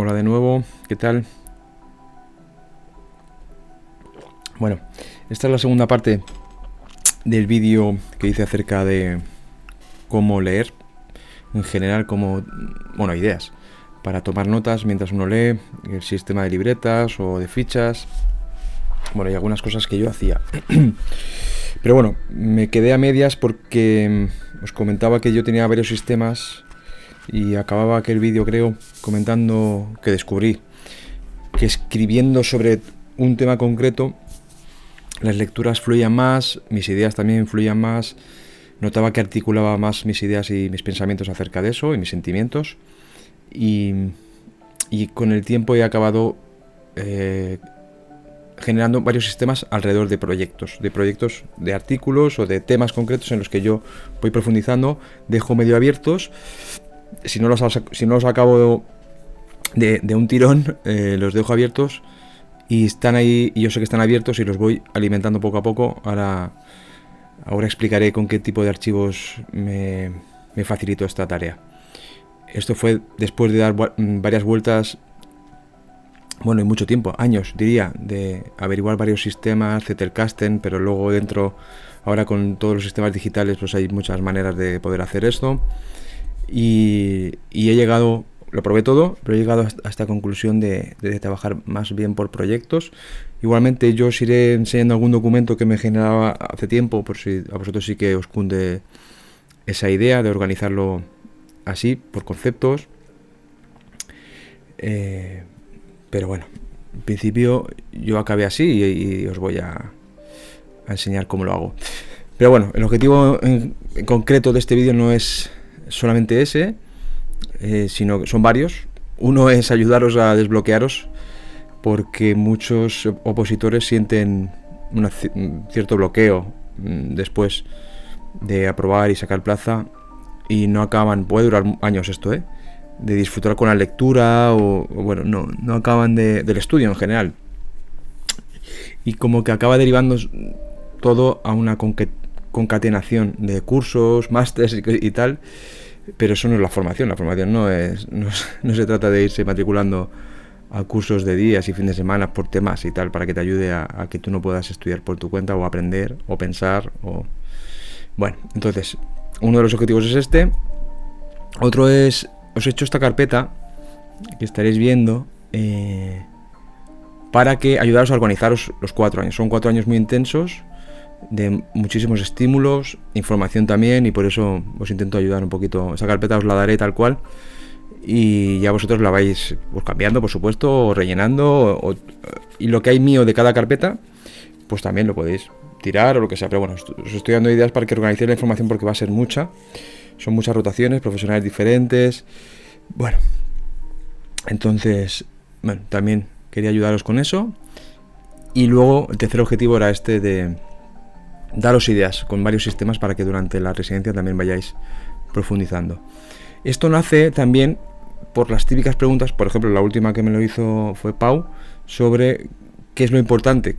Hola de nuevo, ¿qué tal? Bueno, esta es la segunda parte del vídeo que hice acerca de cómo leer, en general, ideas para tomar notas mientras uno lee, el sistema de libretas o de fichas, y algunas cosas que yo hacía. Pero bueno, me quedé a medias porque os comentaba que yo tenía varios sistemas y acababa aquel vídeo, creo, comentando que descubrí que escribiendo sobre un tema concreto las lecturas fluían más, mis ideas también fluían más, notaba que articulaba más mis ideas y mis pensamientos acerca de eso y mis sentimientos, y con el tiempo he acabado generando varios sistemas alrededor de proyectos de artículos o de temas concretos en los que yo voy profundizando, dejo medio abiertos. Si no los acabo de un tirón, los dejo abiertos y están ahí, y yo sé que están abiertos y los voy alimentando poco a poco. Ahora explicaré con qué tipo de archivos me facilitó esta tarea. Esto fue después de dar varias vueltas, y mucho tiempo, años diría, de averiguar varios sistemas, Zettelkasten, pero luego dentro, ahora con todos los sistemas digitales, pues hay muchas maneras de poder hacer esto. Y he llegado, lo probé todo, pero he llegado a esta conclusión de trabajar más bien por proyectos. Igualmente yo os iré enseñando algún documento que me generaba hace tiempo, por si a vosotros sí que os cunde esa idea de organizarlo así, por conceptos. Pero bueno, en principio yo acabé así y os voy a enseñar cómo lo hago. Pero bueno, el objetivo en concreto de este vídeo no es solamente ese, sino que son varios. Uno es ayudaros a desbloquearos, porque muchos opositores sienten un cierto bloqueo después de aprobar y sacar plaza y no acaban, puede durar años esto, de disfrutar con la lectura no acaban del estudio en general, y como que acaba derivando todo a una concatenación de cursos, másters y tal. Pero eso no es la formación. La formación no se trata de irse matriculando a cursos de días y fines de semana por temas y tal, para que te ayude a que tú no puedas estudiar por tu cuenta o aprender o pensar entonces uno de los objetivos es este. Otro es, os he hecho esta carpeta que estaréis viendo para que ayudaros a organizaros los 4 años. Son 4 años muy intensos, de muchísimos estímulos, información también, y por eso os intento ayudar un poquito. Esa carpeta os la daré tal cual y ya vosotros la vais cambiando, por supuesto, o rellenando, y lo que hay mío de cada carpeta pues también lo podéis tirar o lo que sea. Pero bueno, os estoy dando ideas para que organicéis la información, porque va a ser mucha, son muchas rotaciones, profesionales diferentes. Entonces también quería ayudaros con eso. Y luego el tercer objetivo era este de daros ideas con varios sistemas para que durante la residencia también vayáis profundizando. Esto nace también por las típicas preguntas. Por ejemplo, la última que me lo hizo fue Pau, sobre qué es lo importante,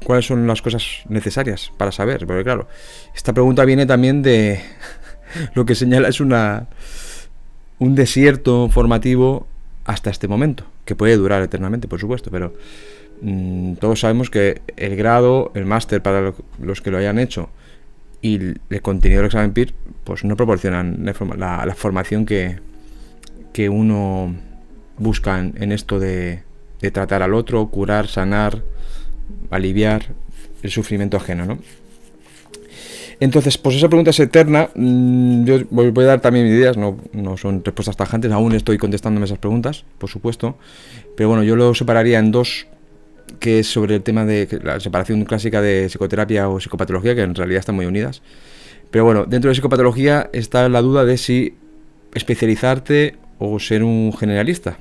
cuáles son las cosas necesarias para saber. Porque claro, esta pregunta viene también de lo que señala es un desierto formativo hasta este momento, que puede durar eternamente, por supuesto, pero todos sabemos que el grado, el máster para los que lo hayan hecho, y el contenido del examen PIR, pues no proporcionan la formación que uno busca en esto de tratar al otro, curar, sanar, aliviar el sufrimiento ajeno, ¿no? Entonces, pues esa pregunta es eterna. Yo voy a dar también mis ideas, no son respuestas tajantes, aún estoy contestándome esas preguntas, por supuesto, pero bueno, yo lo separaría en dos, que es sobre el tema de la separación clásica de psicoterapia o psicopatología, que en realidad están muy unidas. Pero bueno, dentro de psicopatología está la duda de si especializarte o ser un generalista.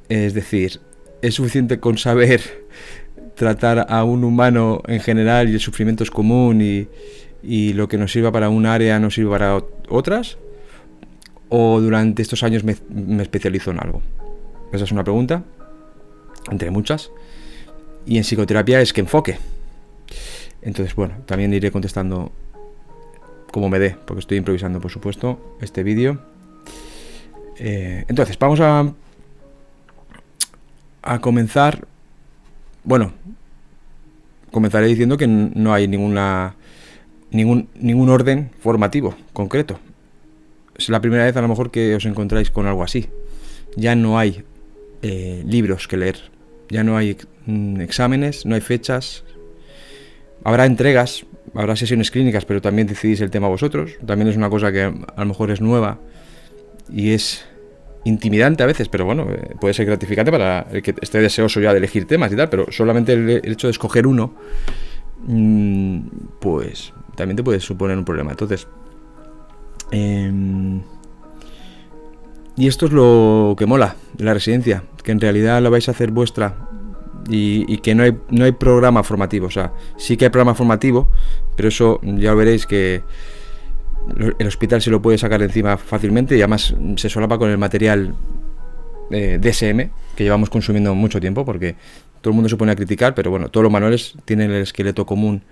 Es decir, ¿es suficiente con saber tratar a un humano en general y el sufrimiento es común y lo que nos sirva para un área no sirve para otras? ¿O durante estos años me especializo en algo? Esa es una pregunta, entre muchas. Y en psicoterapia es que enfoque. Entonces, también iré contestando como me dé, porque estoy improvisando, por supuesto, este vídeo. Entonces, vamos a a comenzar, bueno, comenzaré diciendo que no hay ningún orden formativo concreto. Es la primera vez a lo mejor que os encontráis con algo así. Ya no hay libros que leer, ya no hay exámenes, no hay fechas. Habrá entregas, habrá sesiones clínicas, pero también decidís el tema vosotros. También es una cosa que a lo mejor es nueva y es intimidante a veces, pero bueno, puede ser gratificante para el que esté deseoso ya de elegir temas y tal, pero solamente el hecho de escoger uno, pues también te puede suponer un problema. Entonces, y esto es lo que mola de la residencia, que en realidad la vais a hacer vuestra y que no hay programa formativo. O sea, sí que hay programa formativo, pero eso ya veréis que el hospital se lo puede sacar de encima fácilmente y además se solapa con el material DSM que llevamos consumiendo mucho tiempo, porque todo el mundo se pone a criticar, pero bueno, todos los manuales tienen el esqueleto común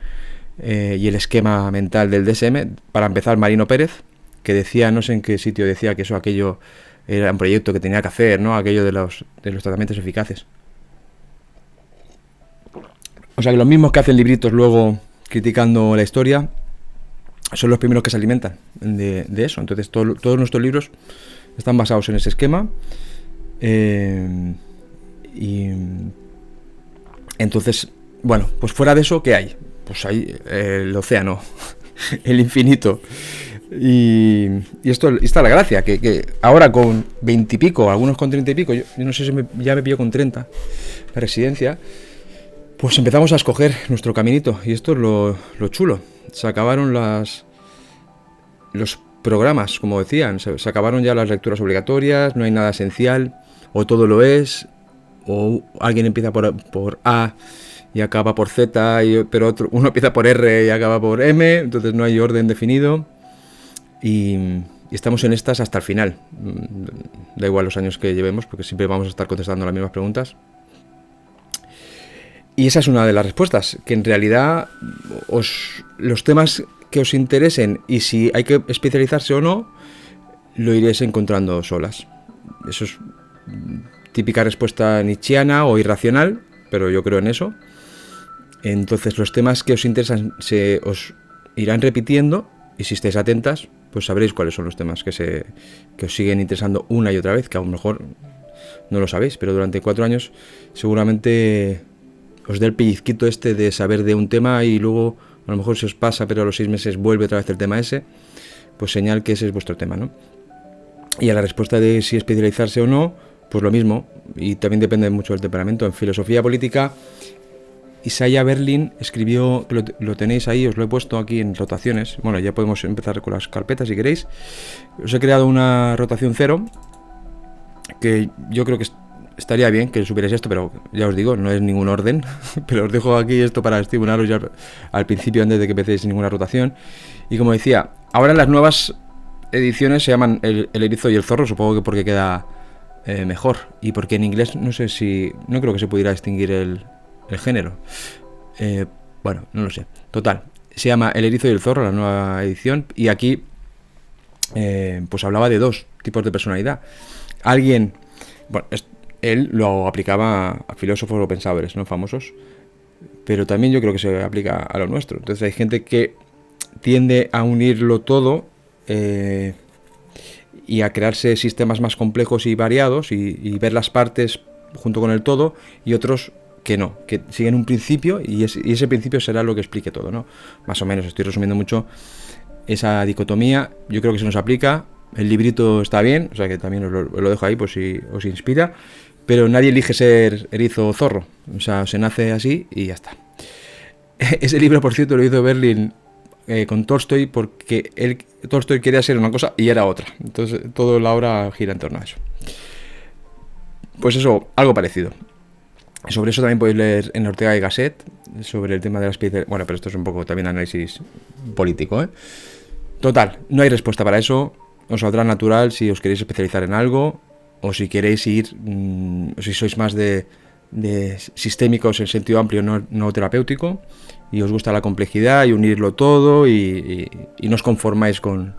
y el esquema mental del DSM. Para empezar, Marino Pérez, que decía, no sé en qué sitio decía que aquello era un proyecto que tenía que hacer, ¿no? Aquello de los tratamientos eficaces. O sea que los mismos que hacen libritos luego criticando la historia son los primeros que se alimentan de eso. Entonces todos nuestros libros están basados en ese esquema. Y entonces, bueno, pues fuera de eso, ¿qué hay? Pues hay el océano, el infinito. Y esto está la gracia, que ahora con 20 y pico, algunos con 30 y pico, yo no sé si ya me pillo con 30 la residencia, pues empezamos a escoger nuestro caminito. Y esto es lo chulo. Se acabaron los programas, como decían, se acabaron ya las lecturas obligatorias, no hay nada esencial, o todo lo es, o alguien empieza por A y acaba por Z, pero uno empieza por R y acaba por M, entonces no hay orden definido, y estamos en estas hasta el final. Da igual los años que llevemos, porque siempre vamos a estar contestando las mismas preguntas. Y esa es una de las respuestas, que en realidad los temas que os interesen y si hay que especializarse o no, lo iréis encontrando solas. Eso es típica respuesta nietzscheana o irracional, pero yo creo en eso. Entonces los temas que os interesan se os irán repitiendo y si estáis atentas, pues sabréis cuáles son los temas que os siguen interesando una y otra vez, que a lo mejor no lo sabéis, pero durante 4 años seguramente os dé el pellizquito este de saber de un tema y luego a lo mejor se os pasa, pero a los 6 meses vuelve otra vez el tema ese, pues señal que ese es vuestro tema, ¿no? Y a la respuesta de si especializarse o no, pues lo mismo, y también depende mucho del temperamento. En filosofía política, Isaiah Berlin escribió, lo tenéis ahí, os lo he puesto aquí en rotaciones. Bueno, ya podemos empezar con las carpetas si queréis. Os he creado una rotación 0, que yo creo que estaría bien que supierais esto, pero ya os digo, no es ningún orden, pero os dejo aquí esto para estimularos ya al principio antes de que empecéis ninguna rotación. Y como decía, ahora en las nuevas ediciones se llaman el erizo y el zorro, supongo que porque queda mejor, y porque en inglés no creo que se pudiera distinguir el género. Bueno, no lo sé. Total, se llama El erizo y el zorro, la nueva edición, y aquí pues hablaba de 2 tipos de personalidad. Alguien, bueno, él lo aplicaba a filósofos o pensadores, ¿no?, famosos, pero también yo creo que se aplica a lo nuestro. Entonces hay gente que tiende a unirlo todo y a crearse sistemas más complejos y variados y ver las partes junto con el todo, y otros que no, que siguen un principio y ese principio será lo que explique todo, ¿no? Más o menos, estoy resumiendo mucho esa dicotomía. Yo creo que se nos aplica, el librito está bien, o sea que también os lo dejo ahí por si os inspira, pero nadie elige ser erizo o zorro, o sea, se nace así y ya está. Ese libro, por cierto, lo hizo Berlin con Tolstoy, porque Tolstoy quería ser una cosa y era otra, entonces toda la obra gira en torno a eso. Pues eso, algo parecido. Sobre eso también podéis leer en Ortega y Gasset, sobre el tema de la especie. Bueno, pero esto es un poco también análisis político, ¿eh? Total, no hay respuesta para eso. Os saldrá natural si os queréis especializar en algo, o si queréis ir, o si sois más de sistémicos en sentido amplio, no terapéutico, y os gusta la complejidad y unirlo todo, y no os conformáis con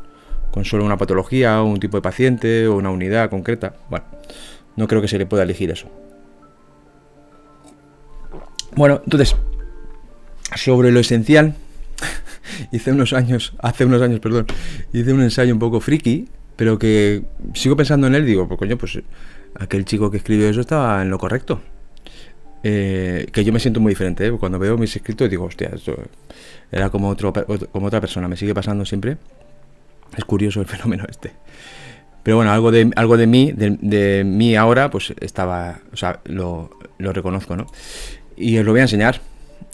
solo una patología o un tipo de paciente o una unidad concreta. Bueno, no creo que se le pueda elegir eso. Bueno, entonces, sobre lo esencial, hace unos años, perdón, hice un ensayo un poco friki, pero que sigo pensando en él, digo, pues coño, pues aquel chico que escribió eso estaba en lo correcto. Que yo me siento muy diferente, ¿eh? Cuando veo mis escritos digo, hostia, esto era como como otra persona, me sigue pasando siempre. Es curioso el fenómeno este. Pero bueno, algo de mí ahora, pues estaba, o sea, lo reconozco, ¿no? Y os lo voy a enseñar.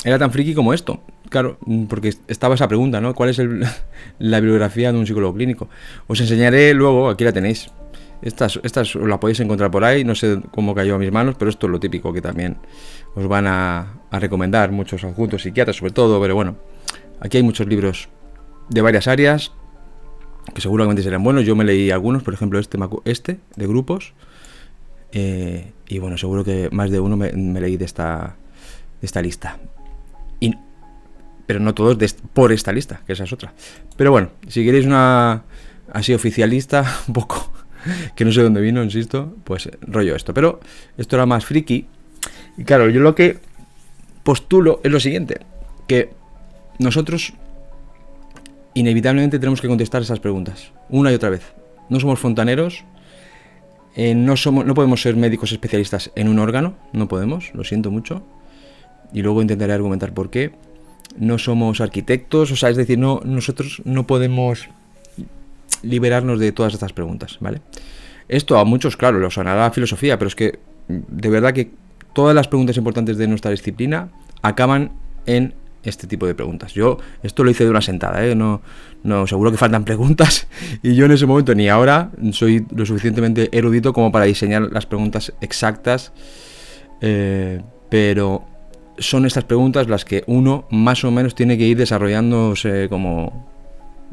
Era tan friki como esto. Claro, porque estaba esa pregunta, ¿no? ¿Cuál es la bibliografía de un psicólogo clínico? Os enseñaré luego, aquí la tenéis. Estas la podéis encontrar por ahí, no sé cómo cayó a mis manos, pero esto es lo típico que también os van a recomendar muchos adjuntos psiquiatras, sobre todo, pero bueno, aquí hay muchos libros de varias áreas que seguramente serán buenos. Yo me leí algunos, por ejemplo este de grupos, y bueno, seguro que más de uno me leí de esta lista. Pero no todos por esta lista, que esa es otra. Pero bueno, si queréis una así oficialista, un poco, que no sé dónde vino, insisto, pues rollo esto. Pero esto era más friki. Y claro, yo lo que postulo es lo siguiente, que nosotros inevitablemente tenemos que contestar esas preguntas una y otra vez. No somos fontaneros, no podemos ser médicos especialistas en un órgano, no podemos, lo siento mucho. Y luego intentaré argumentar por qué. No somos arquitectos, o sea, es decir, nosotros no podemos liberarnos de todas estas preguntas, ¿vale? Esto a muchos, claro, lo sonará filosofía, pero es que de verdad que todas las preguntas importantes de nuestra disciplina acaban en este tipo de preguntas. Yo esto lo hice de una sentada, ¿eh? No, seguro que faltan preguntas y yo en ese momento ni ahora soy lo suficientemente erudito como para diseñar las preguntas exactas, pero son estas preguntas las que uno más o menos tiene que ir desarrollándose como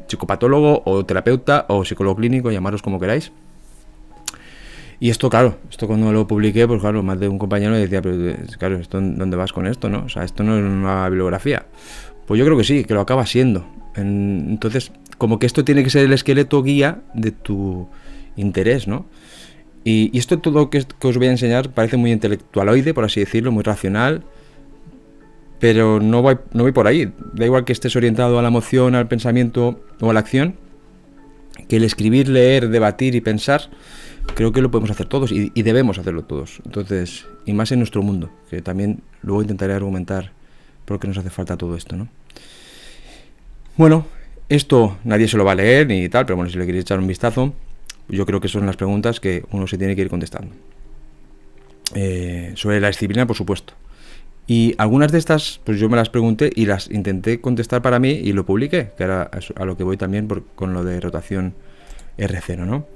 psicopatólogo o terapeuta o psicólogo clínico, llamaros como queráis. Y esto, claro, cuando lo publiqué, pues claro, más de un compañero me decía, pero claro, ¿dónde vas con esto, no? O sea, esto no es una bibliografía. Pues yo creo que sí, que lo acaba siendo. Entonces, como que esto tiene que ser el esqueleto guía de tu interés, ¿no? Y esto todo que os voy a enseñar parece muy intelectualoide, por así decirlo, muy racional, pero no voy por ahí. Da igual que estés orientado a la emoción, al pensamiento o a la acción, que el escribir, leer, debatir y pensar, creo que lo podemos hacer todos y debemos hacerlo todos. Entonces, y más en nuestro mundo, que también luego intentaré argumentar por qué nos hace falta todo esto, ¿no? Bueno, esto nadie se lo va a leer ni tal, pero bueno, si le queréis echar un vistazo, yo creo que son las preguntas que uno se tiene que ir contestando. Sobre la disciplina, por supuesto. Y algunas de estas, pues yo me las pregunté y las intenté contestar para mí y lo publiqué, que era a lo que voy también con lo de rotación R0, ¿no?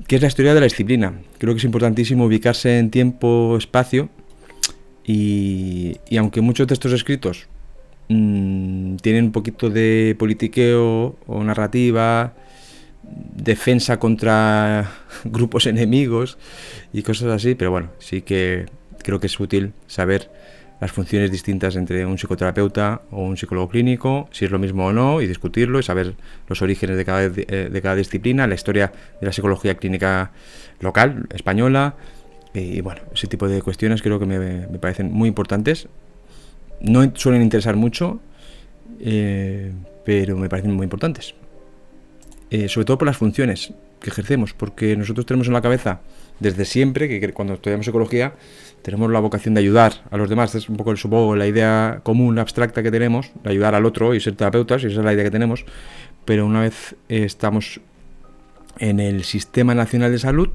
¿Qué es la historia de la disciplina? Creo que es importantísimo ubicarse en tiempo, espacio, y aunque muchos de estos escritos tienen un poquito de politiqueo o narrativa, defensa contra grupos enemigos y cosas así, pero bueno, sí que creo que es útil saber las funciones distintas entre un psicoterapeuta o un psicólogo clínico, si es lo mismo o no, y discutirlo y saber los orígenes de cada disciplina, la historia de la psicología clínica local, española, y bueno, ese tipo de cuestiones creo que me parecen muy importantes. No suelen interesar mucho, pero me parecen muy importantes. Sobre todo por las funciones que ejercemos, porque nosotros tenemos en la cabeza desde siempre que cuando estudiamos psicología tenemos la vocación de ayudar a los demás. Es un poco, supongo, la idea común, abstracta que tenemos, de ayudar al otro y ser terapeutas, y esa es la idea que tenemos. Pero una vez estamos en el Sistema Nacional de Salud,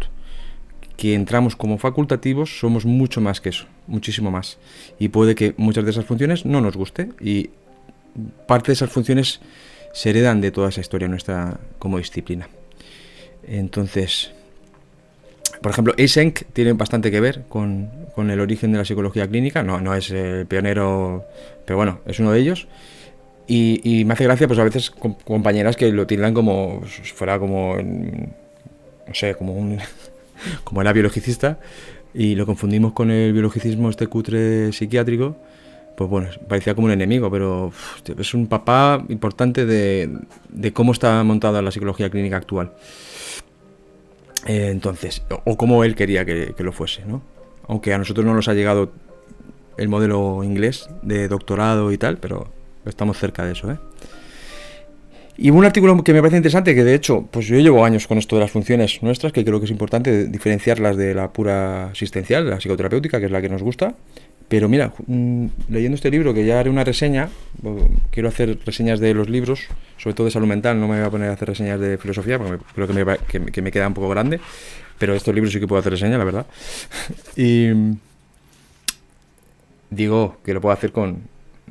que entramos como facultativos, somos mucho más que eso, muchísimo más. Y puede que muchas de esas funciones no nos guste, y parte de esas funciones se heredan de toda esa historia nuestra como disciplina. Entonces, por ejemplo, Eysenck tiene bastante que ver con el origen de la psicología clínica. No es el pionero, pero bueno, es uno de ellos. Y me hace gracia, pues a veces compañeras que lo tildan como si fuera como, no sé, como era biologicista, y lo confundimos con el biologicismo este cutre psiquiátrico. Pues bueno, parecía como un enemigo, pero es un papá importante de cómo está montada la psicología clínica actual. Entonces, o como él quería que lo fuese, ¿no? Aunque a nosotros no nos ha llegado el modelo inglés de doctorado y tal, pero estamos cerca de eso, ¿eh? Y un artículo que me parece interesante, que de hecho, pues yo llevo años con esto de las funciones nuestras, que creo que es importante diferenciarlas de la pura asistencial, la psicoterapéutica, que es la que nos gusta. Pero mira, leyendo este libro, que ya haré una reseña, quiero hacer reseñas de los libros, sobre todo de salud mental, no me voy a poner a hacer reseñas de filosofía, porque creo que me queda un poco grande, pero estos libros sí que puedo hacer reseña, la verdad. Y digo que lo puedo hacer con,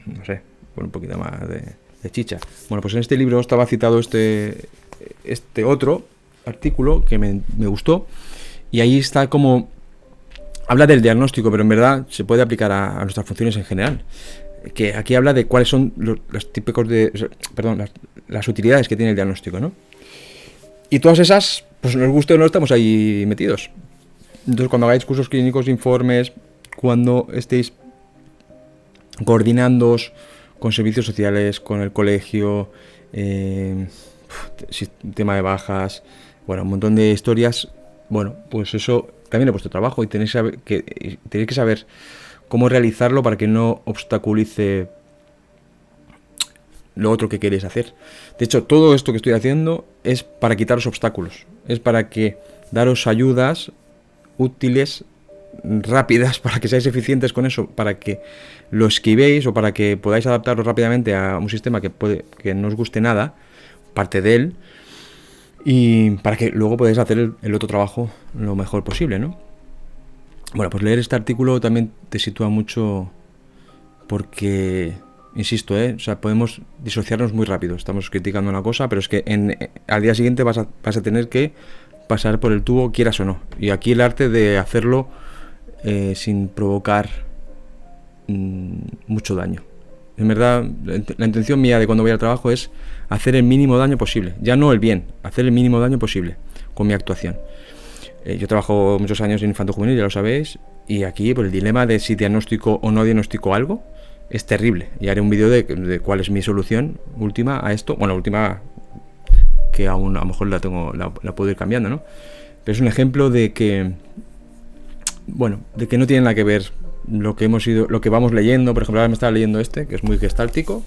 no sé, con un poquito más de chicha. Bueno, pues en este libro estaba citado este otro artículo que me gustó, y ahí está como... Habla del diagnóstico, pero en verdad se puede aplicar a nuestras funciones en general. Que aquí habla de cuáles son los típicos las utilidades que tiene el diagnóstico, ¿no? Y todas esas, pues nos guste o no, estamos ahí metidos. Entonces, cuando hagáis cursos clínicos, informes, cuando estéis coordinándoos con servicios sociales, con el colegio, tema de bajas, bueno, un montón de historias, bueno, pues eso también es vuestro trabajo y tenéis que saber cómo realizarlo para que no obstaculice lo otro que queréis hacer. De hecho, todo esto que estoy haciendo es para quitaros obstáculos, es para que daros ayudas útiles, rápidas, para que seáis eficientes con eso, para que lo esquivéis o para que podáis adaptaros rápidamente a un sistema que no os guste nada, parte de él, y para que luego podáis hacer el otro trabajo lo mejor posible, ¿no? Bueno, pues leer este artículo también te sitúa mucho porque, insisto, o sea, podemos disociarnos muy rápido. Estamos criticando una cosa, pero es que al día siguiente vas a tener que pasar por el tubo, quieras o no. Y aquí el arte de hacerlo sin provocar mucho daño. En verdad, la intención mía de cuando voy al trabajo es hacer el mínimo daño posible. Ya no el bien, hacer el mínimo daño posible con mi actuación. Yo trabajo muchos años en infanto juvenil, ya lo sabéis, y aquí pues, el dilema de si diagnostico o no diagnostico algo es terrible. Y haré un vídeo de cuál es mi solución última a esto. Bueno, última que aún a lo mejor la puedo ir cambiando, ¿no? Pero es un ejemplo de que, bueno, de que no tiene nada que ver lo que vamos leyendo. Por ejemplo, ahora me estaba leyendo que es muy gestáltico,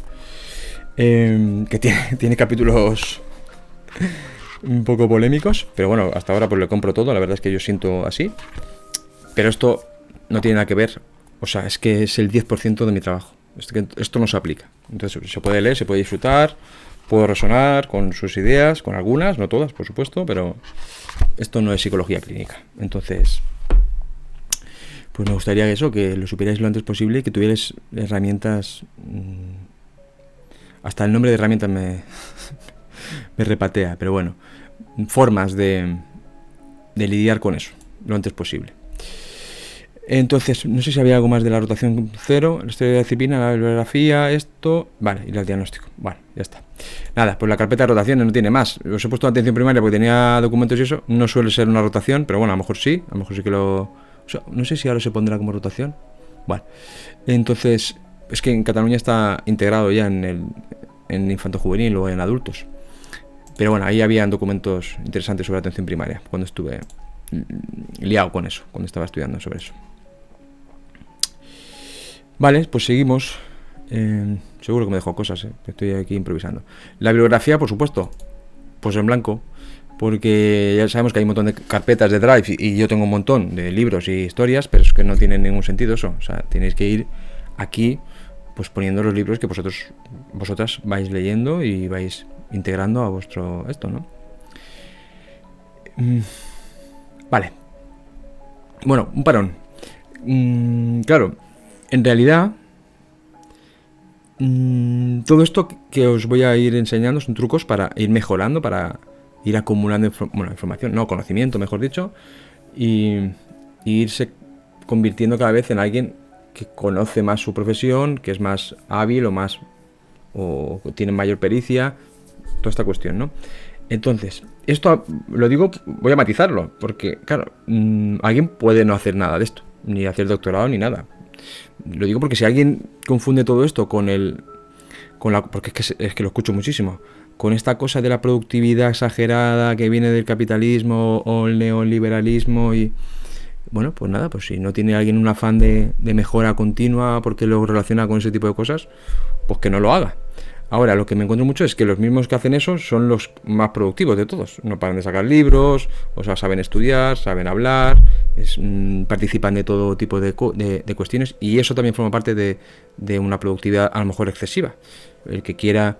que tiene capítulos un poco polémicos, pero bueno, hasta ahora pues le compro todo, la verdad es que yo siento así, pero esto no tiene nada que ver, o sea, es que es el 10% de mi trabajo, esto no se aplica, entonces se puede leer, se puede disfrutar, puedo resonar con sus ideas, con algunas, no todas, por supuesto, pero esto no es psicología clínica, entonces pues me gustaría que lo supierais lo antes posible y que tuvierais herramientas, hasta el nombre de herramientas me repatea, pero bueno, formas de lidiar con eso lo antes posible. Entonces, no sé si había algo más de la rotación cero, la historia de la disciplina, la bibliografía, esto, vale, y el diagnóstico, vale, ya está. Nada, pues la carpeta de rotaciones no tiene más. Os he puesto atención primaria porque tenía documentos y eso, no suele ser una rotación, pero bueno, a lo mejor sí que o sea, no sé si ahora se pondrá como rotación. Bueno, entonces, es que en Cataluña está integrado ya en infanto juvenil o en adultos. Pero bueno, ahí habían documentos interesantes sobre atención primaria, cuando estuve liado con eso, cuando estaba estudiando sobre eso. Vale, pues seguimos. Seguro que me dejo cosas, estoy aquí improvisando. La bibliografía, por supuesto, pues en blanco, porque ya sabemos que hay un montón de carpetas de Drive y yo tengo un montón de libros y historias, pero es que no tienen ningún sentido eso. O sea, tenéis que ir aquí pues poniendo los libros que vosotras vais leyendo y vais integrando a vuestro esto, ¿no? Vale. Bueno, un parón. Claro, en realidad todo esto que os voy a ir enseñando son trucos para ir mejorando, para ir acumulando información, no, conocimiento, mejor dicho, y irse convirtiendo cada vez en alguien que conoce más su profesión, que es más hábil o tiene mayor pericia, toda esta cuestión, ¿no? Entonces, esto lo digo, voy a matizarlo, porque, claro, alguien puede no hacer nada de esto, ni hacer doctorado ni nada. Lo digo porque si alguien confunde todo esto porque es que lo escucho muchísimo, con esta cosa de la productividad exagerada que viene del capitalismo o el neoliberalismo y Bueno, pues nada, pues si no tiene alguien un afán de mejora continua porque lo relaciona con ese tipo de cosas, pues que no lo haga. Ahora, lo que me encuentro mucho es que los mismos que hacen eso son los más productivos de todos. No paran de sacar libros, o sea, saben estudiar, saben hablar, participan de todo tipo de cuestiones, y eso también forma parte de una productividad a lo mejor excesiva. El que quiera,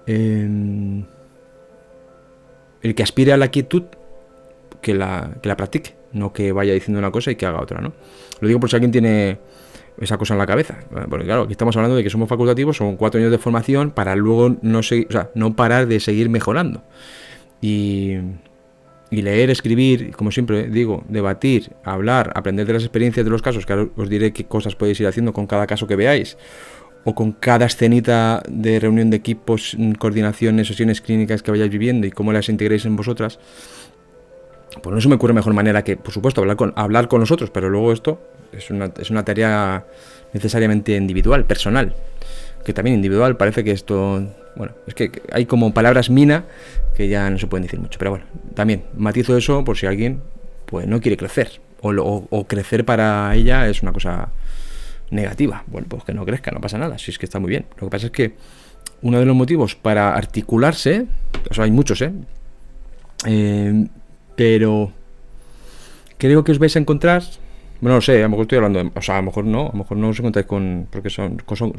el que aspire a la quietud, que la practique, no que vaya diciendo una cosa y que haga otra, ¿no? Lo digo por si alguien tiene esa cosa en la cabeza, porque claro, aquí estamos hablando de que somos facultativos, son 4 años de formación para luego no parar de seguir mejorando y leer, escribir, como siempre digo, debatir, hablar, aprender de las experiencias de los casos, que ahora os diré qué cosas podéis ir haciendo con cada caso que veáis, o con cada escenita de reunión de equipos, coordinaciones, sesiones clínicas que vayáis viviendo y cómo las integréis en vosotras. Pues no se me ocurre mejor manera que, por supuesto, hablar con nosotros, pero luego esto es una tarea necesariamente individual, personal. Que también individual parece que esto... Bueno, es que hay como palabras mina que ya no se pueden decir mucho. Pero bueno, también matizo eso por si alguien pues no quiere crecer. O crecer para ella es una cosa negativa. Bueno, pues que no crezca, no pasa nada. Si es que está muy bien. Lo que pasa es que uno de los motivos para articularse... O sea, hay muchos, pero creo que os vais a encontrar, bueno, no sé, a lo mejor estoy hablando, o sea, a lo mejor no os encontráis con, porque son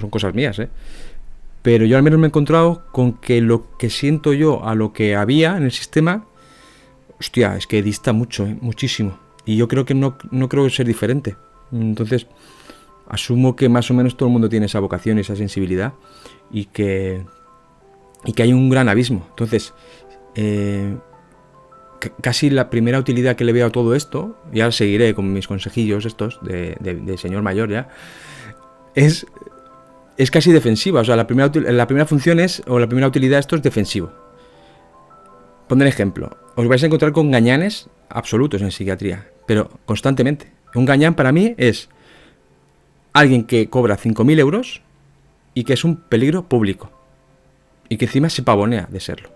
cosas mías, pero yo al menos me he encontrado con que lo que siento yo a lo que había en el sistema, hostia, es que dista mucho, muchísimo, y yo creo que no creo ser diferente. Entonces asumo que más o menos todo el mundo tiene esa vocación y esa sensibilidad, y que hay un gran abismo. Entonces casi la primera utilidad que le veo a todo esto, y ahora seguiré con mis consejillos estos de señor mayor ya, es casi defensiva. O sea, la primera función es, o la primera utilidad de esto es defensivo. Pondré ejemplo. Os vais a encontrar con gañanes absolutos en psiquiatría, pero constantemente. Un gañán para mí es alguien que cobra 5.000 euros y que es un peligro público, y que encima se pavonea de serlo.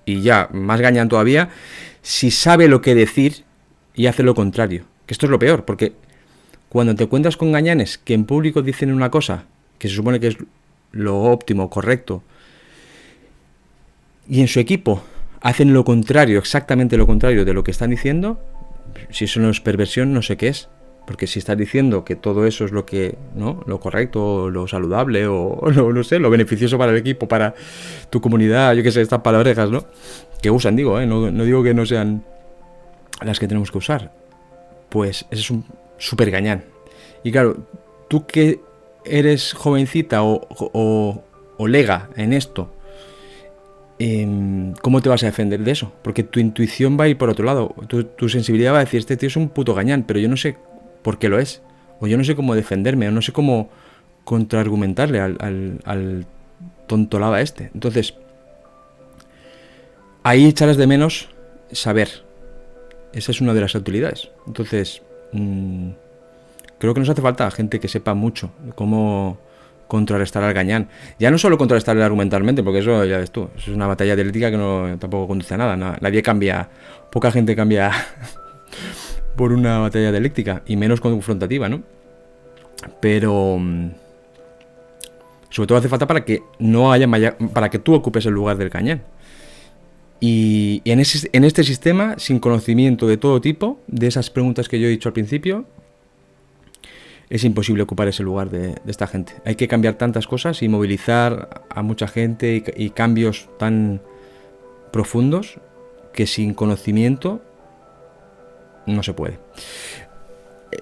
Y ya, más gañán todavía, si sabe lo que decir y hace lo contrario. Que esto es lo peor, porque cuando te encuentras con gañanes que en público dicen una cosa, que se supone que es lo óptimo, correcto, y en su equipo hacen lo contrario, exactamente lo contrario de lo que están diciendo, si eso no es perversión, no sé qué es. Porque si estás diciendo que todo eso es lo que, ¿no?, lo correcto, lo saludable, o no sé, lo beneficioso para el equipo, para tu comunidad, yo qué sé, estas palabrejas, ¿no?, que usan, digo, no digo que no sean las que tenemos que usar, pues ese es un súper gañán. Y claro, tú que eres jovencita o lega en esto, ¿cómo te vas a defender de eso? Porque tu intuición va a ir por otro lado, tu sensibilidad va a decir, este tío es un puto gañán, pero yo no sé por qué lo es, o yo no sé cómo defenderme, o no sé cómo contraargumentarle al tontolaba este. Entonces, ahí echarás de menos saber. Esa es una de las utilidades. Entonces, creo que nos hace falta gente que sepa mucho de cómo contrarrestar al gañán. Ya no solo contrarrestarle argumentalmente, porque eso ya ves tú, eso es una batalla dialéctica que tampoco conduce a nada. Nadie cambia, poca gente cambia por una batalla dialéctica, y menos confrontativa, ¿no? Pero sobre todo hace falta para que no haya para que tú ocupes el lugar del gañán. Y en este sistema, sin conocimiento de todo tipo, de esas preguntas que yo he dicho al principio, es imposible ocupar ese lugar de esta gente. Hay que cambiar tantas cosas y movilizar a mucha gente y cambios tan profundos que sin conocimiento no se puede.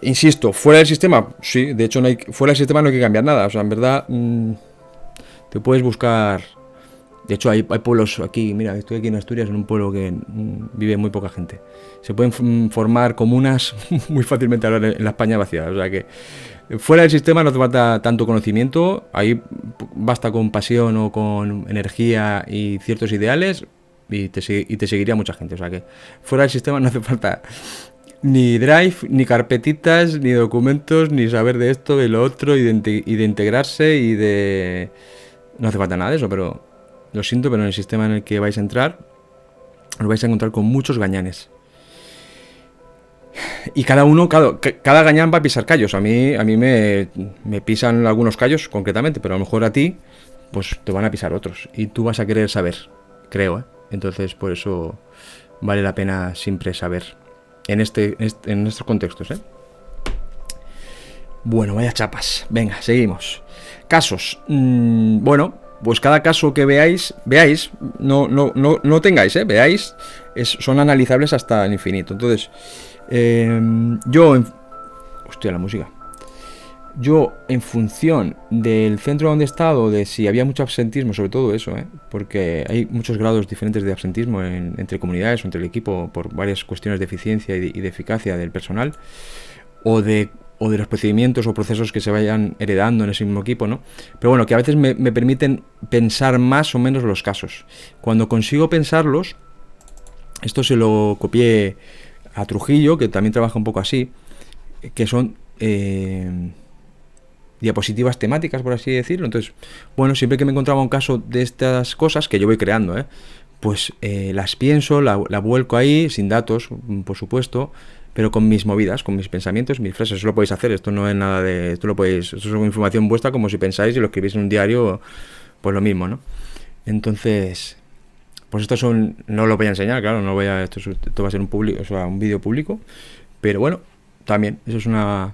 Insisto, fuera del sistema, sí, de hecho fuera del sistema no hay que cambiar nada. O sea, en verdad te puedes buscar. De hecho hay pueblos aquí, mira, estoy aquí en Asturias, en un pueblo que vive muy poca gente. Se pueden formar comunas muy fácilmente ahora en la España vacía. O sea que fuera del sistema no hace falta tanto conocimiento, ahí basta con pasión o con energía y ciertos ideales y te seguiría mucha gente. O sea que fuera del sistema no hace falta ni drive, ni carpetitas, ni documentos, ni saber de esto y lo otro, y de integrarse y de... No hace falta nada de eso, pero lo siento, pero en el sistema en el que vais a entrar os vais a encontrar con muchos gañanes. Y cada gañán va a pisar callos. A mí me pisan algunos callos concretamente, pero a lo mejor a ti, pues te van a pisar otros. Y tú vas a querer saber, creo, ¿eh? Entonces, por eso vale la pena siempre saber. En estos contextos, ¿eh? Bueno, vaya chapas. Venga, seguimos. Casos. Bueno, pues cada caso que veáis, no tengáis, veáis, son analizables hasta el infinito. Entonces, hostia, la música. Yo, en función del centro donde he estado, de si había mucho absentismo, sobre todo eso, porque hay muchos grados diferentes de absentismo entre comunidades o entre el equipo por varias cuestiones de eficiencia y de eficacia del personal, o de los procedimientos o procesos que se vayan heredando en ese mismo equipo, ¿no? Pero bueno, que a veces me permiten pensar más o menos los casos. Cuando consigo pensarlos, esto se lo copié a Trujillo, que también trabaja un poco así, que son diapositivas temáticas, por así decirlo. Entonces, bueno, siempre que me encontraba un caso de estas cosas, que yo voy creando, pues las pienso, la vuelco ahí, sin datos, por supuesto, pero con mis movidas, con mis pensamientos, mis frases. Eso lo podéis hacer, esto no es nada de... Esto es información vuestra, como si pensáis y lo escribís en un diario, pues lo mismo, ¿no? Entonces, pues no lo voy a enseñar, claro, esto va a ser un vídeo público, pero bueno, también, eso es una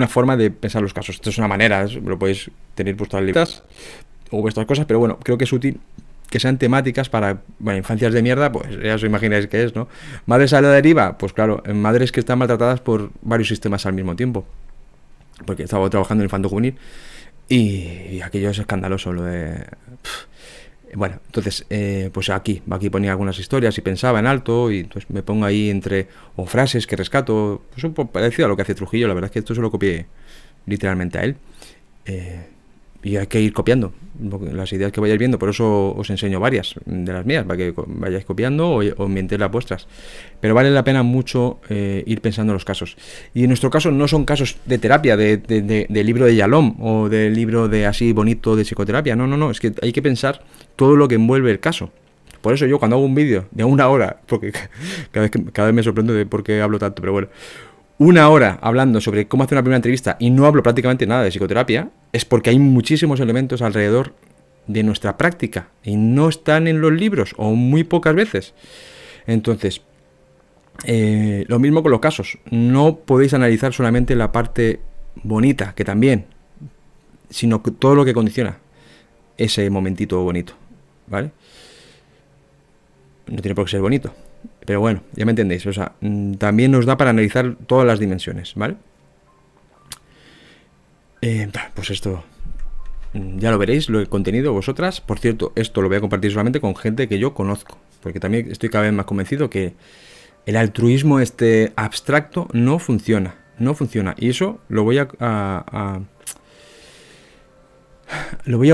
forma de pensar los casos. Esto es una manera, lo podéis tener vuestras libretas o vuestras cosas, pero bueno, creo que es útil que sean temáticas para, bueno, infancias de mierda, pues ya os imagináis qué es, ¿no? Madres a la deriva, pues claro, madres que están maltratadas por varios sistemas al mismo tiempo, porque estaba trabajando en infanto juvenil y aquello es escandaloso, lo de... Bueno, entonces, pues aquí ponía algunas historias y pensaba en alto y pues me pongo ahí o frases que rescato, pues un poco parecido a lo que hace Trujillo. La verdad es que esto se lo copié literalmente a él, y hay que ir copiando las ideas que vayáis viendo. Por eso os enseño varias de las mías, para que vayáis copiando o inventéis las vuestras. Pero vale la pena mucho ir pensando en los casos. Y en nuestro caso no son casos de terapia, de libro de Yalom o de libro de así bonito de psicoterapia. No, es que hay que pensar todo lo que envuelve el caso. Por eso yo cuando hago un vídeo de 1 hora, porque cada vez me sorprendo de por qué hablo tanto, pero bueno, 1 hora hablando sobre cómo hacer una primera entrevista y no hablo prácticamente nada de psicoterapia, es porque hay muchísimos elementos alrededor de nuestra práctica y no están en los libros o muy pocas veces. Entonces, lo mismo con los casos. No podéis analizar solamente la parte bonita, que también, sino todo lo que condiciona ese momentito bonito, ¿vale? No tiene por qué ser bonito, pero bueno, ya me entendéis. O sea, también nos da para analizar todas las dimensiones, ¿vale? Pues esto ya lo veréis, lo he contenido vosotras. Por cierto, esto lo voy a compartir solamente con gente que yo conozco, porque también estoy cada vez más convencido que el altruismo abstracto no funciona. Y eso lo voy a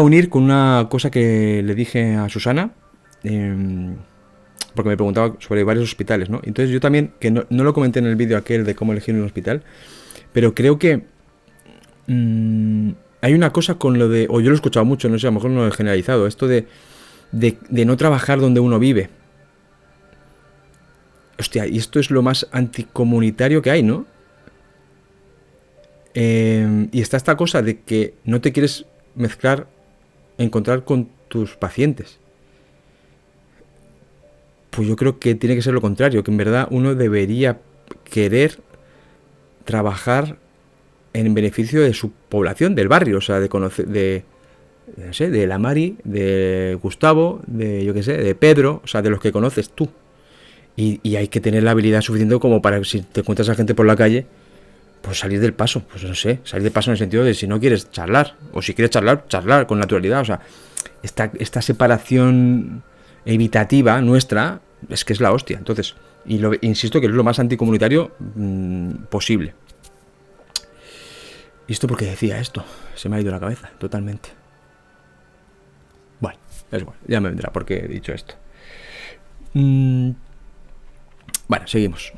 unir con una cosa que le dije a Susana, porque me preguntaba sobre varios hospitales, ¿no? Entonces yo también, que no lo comenté en el vídeo aquel de cómo elegir un hospital, pero creo que hay una cosa con lo de, o yo lo he escuchado mucho, no sé, a lo mejor no lo he generalizado, esto de no trabajar donde uno vive. Hostia, y esto es lo más anticomunitario que hay, ¿no? Y está esta cosa de que no te quieres encontrar con tus pacientes. Pues yo creo que tiene que ser lo contrario, que en verdad uno debería querer trabajar en beneficio de su población, del barrio, o sea, de conocer, no sé, de la Mari, de Gustavo, de Pedro, o sea, de los que conoces tú. Y hay que tener la habilidad suficiente como para, si te encuentras a gente por la calle, pues salir del paso, pues no sé, salir del paso en el sentido de si no quieres charlar, o si quieres charlar con naturalidad, o sea, esta separación evitativa nuestra es que es la hostia. Entonces, insisto que es lo más anticomunitario posible. ¿Y esto por qué decía esto? Se me ha ido la cabeza, totalmente. Bueno, es igual, ya me vendrá por qué he dicho esto. Bueno, seguimos.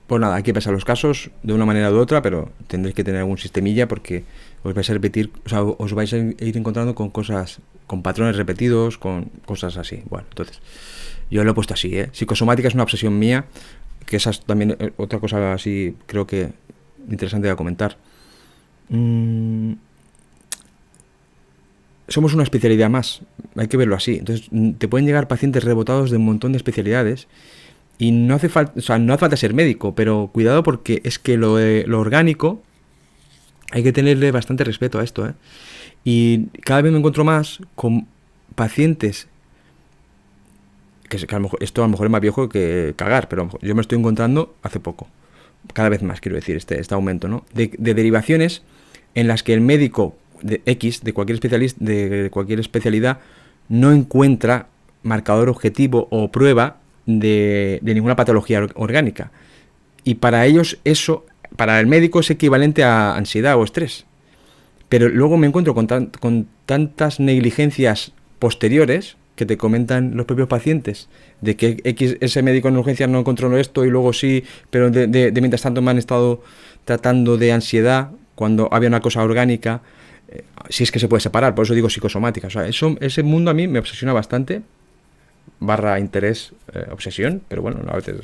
Pues nada, hay que pensar los casos de una manera u otra, pero tendréis que tener algún sistemilla porque os vais a repetir, o sea, os vais a ir encontrando con cosas, con patrones repetidos, con cosas así. Bueno, entonces, yo lo he puesto así, Psicosomática es una obsesión mía que esa es también otra cosa así, creo que interesante de comentar. Somos una especialidad más, hay que verlo así. Entonces, te pueden llegar pacientes rebotados de un montón de especialidades y no hace falta, o sea, no hace falta ser médico, pero cuidado porque es que lo orgánico hay que tenerle bastante respeto a esto, ¿eh? Y cada vez me encuentro más con pacientes que a lo mejor, esto a lo mejor es más viejo que cagar, pero yo me estoy encontrando hace poco, cada vez más, quiero decir, este aumento, ¿no? De derivaciones en las que el médico de X, de cualquier especialista, de cualquier especialidad, no encuentra marcador objetivo o prueba de ninguna patología orgánica. Y para ellos eso, para el médico es equivalente a ansiedad o estrés. Pero luego me encuentro con tantas negligencias posteriores que te comentan los propios pacientes, de que ese médico en urgencias no encontró esto y luego sí, pero de mientras tanto me han estado tratando de ansiedad cuando había una cosa orgánica, si es que se puede separar, por eso digo psicosomática. O sea, ese mundo a mí me obsesiona bastante, / interés, obsesión, pero bueno, a veces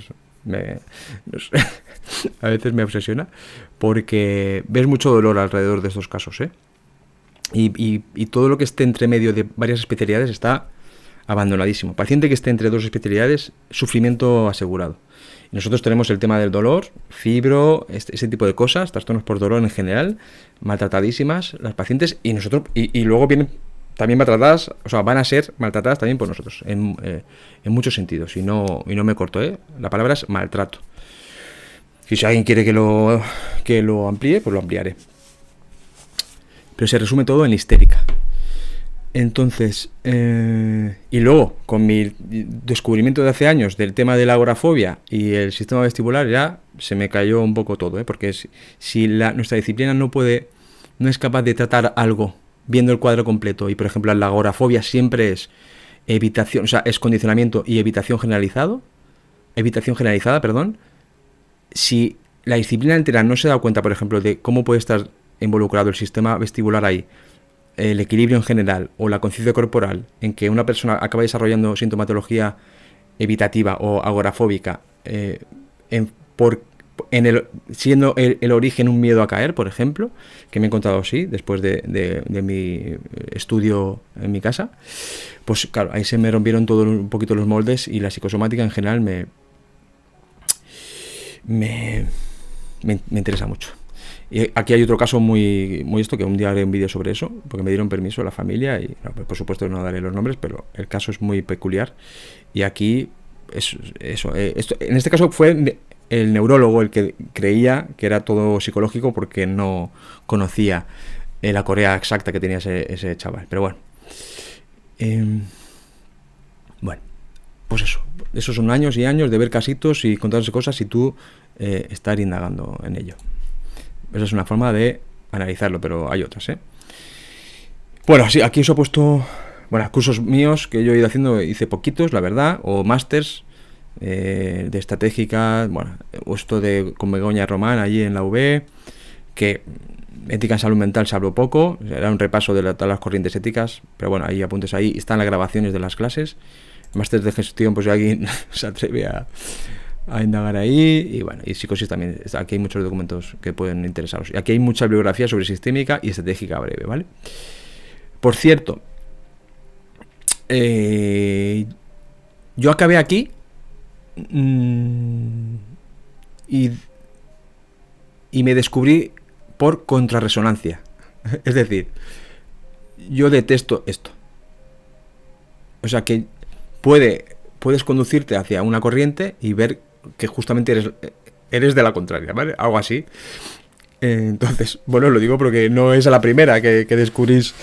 a veces me obsesiona, porque ves mucho dolor alrededor de estos casos, ¿eh? Y todo lo que esté entre medio de varias especialidades está abandonadísimo. Paciente que esté entre dos especialidades, sufrimiento asegurado. Y nosotros tenemos el tema del dolor, fibro, ese tipo de cosas, trastornos por dolor en general, maltratadísimas las pacientes, y nosotros y luego vienen también maltratadas, o sea, van a ser maltratadas también por nosotros, en muchos sentidos, y no me corto, ¿eh? La palabra es maltrato. Y si alguien quiere que lo amplíe, pues lo ampliaré. Pero se resume todo en histérica. Entonces, y luego, con mi descubrimiento de hace años del tema de la agorafobia y el sistema vestibular, ya se me cayó un poco todo, ¿eh? Porque si nuestra disciplina no es capaz de tratar algo viendo el cuadro completo, y por ejemplo la agorafobia siempre es evitación, o sea, es condicionamiento y evitación generalizada, si la disciplina entera no se da cuenta, por ejemplo, de cómo puede estar involucrado el sistema vestibular ahí, el equilibrio en general o la conciencia corporal, en que una persona acaba desarrollando sintomatología evitativa o agorafóbica, siendo el origen un miedo a caer, por ejemplo, que me he encontrado así después de mi estudio en mi casa, pues claro, ahí se me rompieron todo un poquito los moldes, y la psicosomática en general me interesa mucho. Y aquí hay otro caso muy esto, que un día haré un vídeo sobre eso, porque me dieron permiso la familia, y por supuesto no daré los nombres, pero el caso es muy peculiar. Y aquí esto, en este caso fue el neurólogo el que creía que era todo psicológico, porque no conocía la corea exacta que tenía ese chaval. Pero bueno, pues eso. Esos son años y años de ver casitos y contarse cosas y tú estar indagando en ello. Esa es una forma de analizarlo, pero hay otras, ¿eh? Bueno, sí, aquí os he puesto, cursos míos que yo he ido haciendo, hice poquitos, la verdad, o másters de estratégica, o esto con Begoña Román allí en la UB, que ética en salud mental se habló poco, era un repaso de todas las corrientes éticas, pero bueno, ahí apuntes, ahí están las grabaciones de las clases. Máster de gestión, pues si alguien se atreve a indagar ahí, y bueno, y psicosis también, aquí hay muchos documentos que pueden interesaros, y aquí hay mucha bibliografía sobre sistémica y estratégica breve, ¿vale? Por cierto, yo acabé aquí y me descubrí por contrarresonancia. Es decir, yo detesto esto. O sea que puedes conducirte hacia una corriente y ver que justamente eres de la contraria, ¿vale? Algo así. Entonces, bueno, lo digo porque no es a la primera que descubrís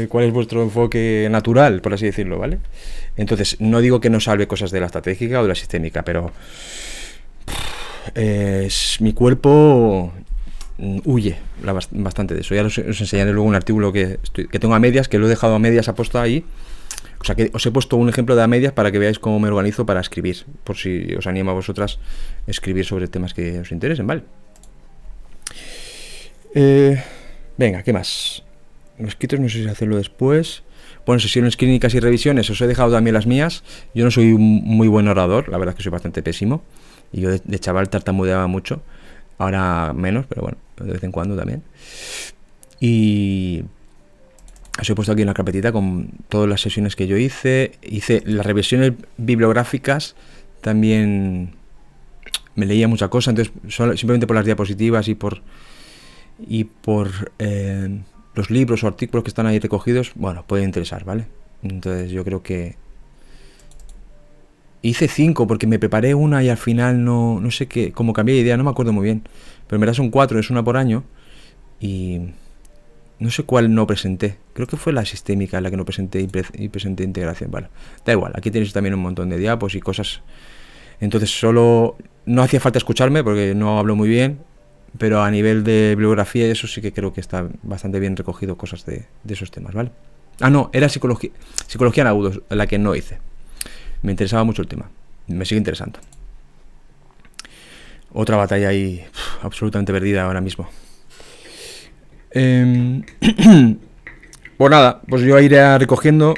cuál es vuestro enfoque natural, por así decirlo, ¿vale? Entonces, no digo que no salve cosas de la estratégica o de la sistémica, pero mi cuerpo huye bastante de eso. Ya os enseñaré luego un artículo que tengo a medias, que lo he dejado a medias aposta ahí. O sea que os he puesto un ejemplo de a medias para que veáis cómo me organizo para escribir, por si os animo a vosotras a escribir sobre temas que os interesen, ¿vale? Venga, ¿qué más? Los escritos no sé si hacerlo después. Bueno, sesiones clínicas y revisiones, os he dejado también las mías. Yo no soy un muy buen orador, la verdad es que soy bastante pésimo. Y yo de chaval tartamudeaba mucho, ahora menos, pero bueno, de vez en cuando también. Y os he puesto aquí una carpetita con todas las sesiones que yo hice. Hice las revisiones bibliográficas, también me leía mucha cosa, entonces simplemente por las diapositivas y por los libros o artículos que están ahí recogidos, bueno, puede interesar, ¿vale? Entonces yo creo que hice 5 porque me preparé una y al final no sé qué, como cambié de idea, no me acuerdo muy bien, pero en verdad son 4, es una por año y no sé cuál no presenté, creo que fue la sistémica la que no presenté y presenté integración, vale, da igual, aquí tenéis también un montón de diapos y cosas, entonces solo no hacía falta escucharme porque no hablo muy bien, pero a nivel de bibliografía eso sí que creo que está bastante bien recogido cosas de esos temas, ¿vale? Ah, no, era psicología en agudos, la que no hice. Me interesaba mucho el tema, me sigue interesando. Otra batalla ahí absolutamente perdida ahora mismo. Pues nada, pues yo iré recogiendo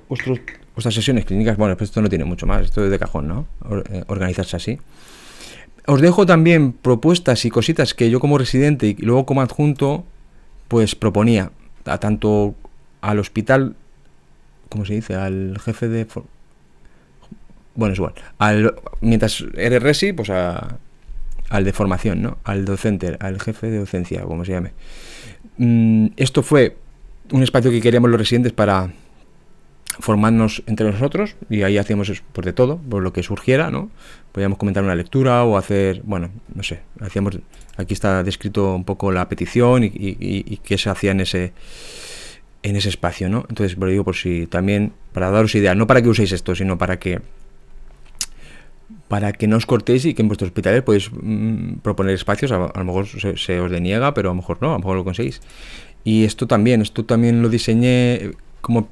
vuestras sesiones clínicas. Bueno, pues esto no tiene mucho más, esto es de cajón, ¿no? Organizarse así. Os dejo también propuestas y cositas que yo como residente y luego como adjunto pues proponía tanto al hospital, ¿cómo se dice? Al jefe de... Bueno, es igual. Mientras eres resi, pues al de formación, ¿no? Al docente, al jefe de docencia, como se llame. Esto fue un espacio que queríamos los residentes para formarnos entre nosotros y ahí hacíamos pues de todo, por lo que surgiera, ¿no? Podíamos comentar una lectura o hacer, bueno, no sé, hacíamos, aquí está descrito un poco la petición y qué se hacía en ese espacio, ¿no? Entonces, lo digo por si también, para daros ideas, no para que uséis esto, sino para que no os cortéis y que en vuestros hospitales podéis proponer espacios, a lo mejor se os deniega, pero a lo mejor no, a lo mejor lo conseguís. Y esto también lo diseñé como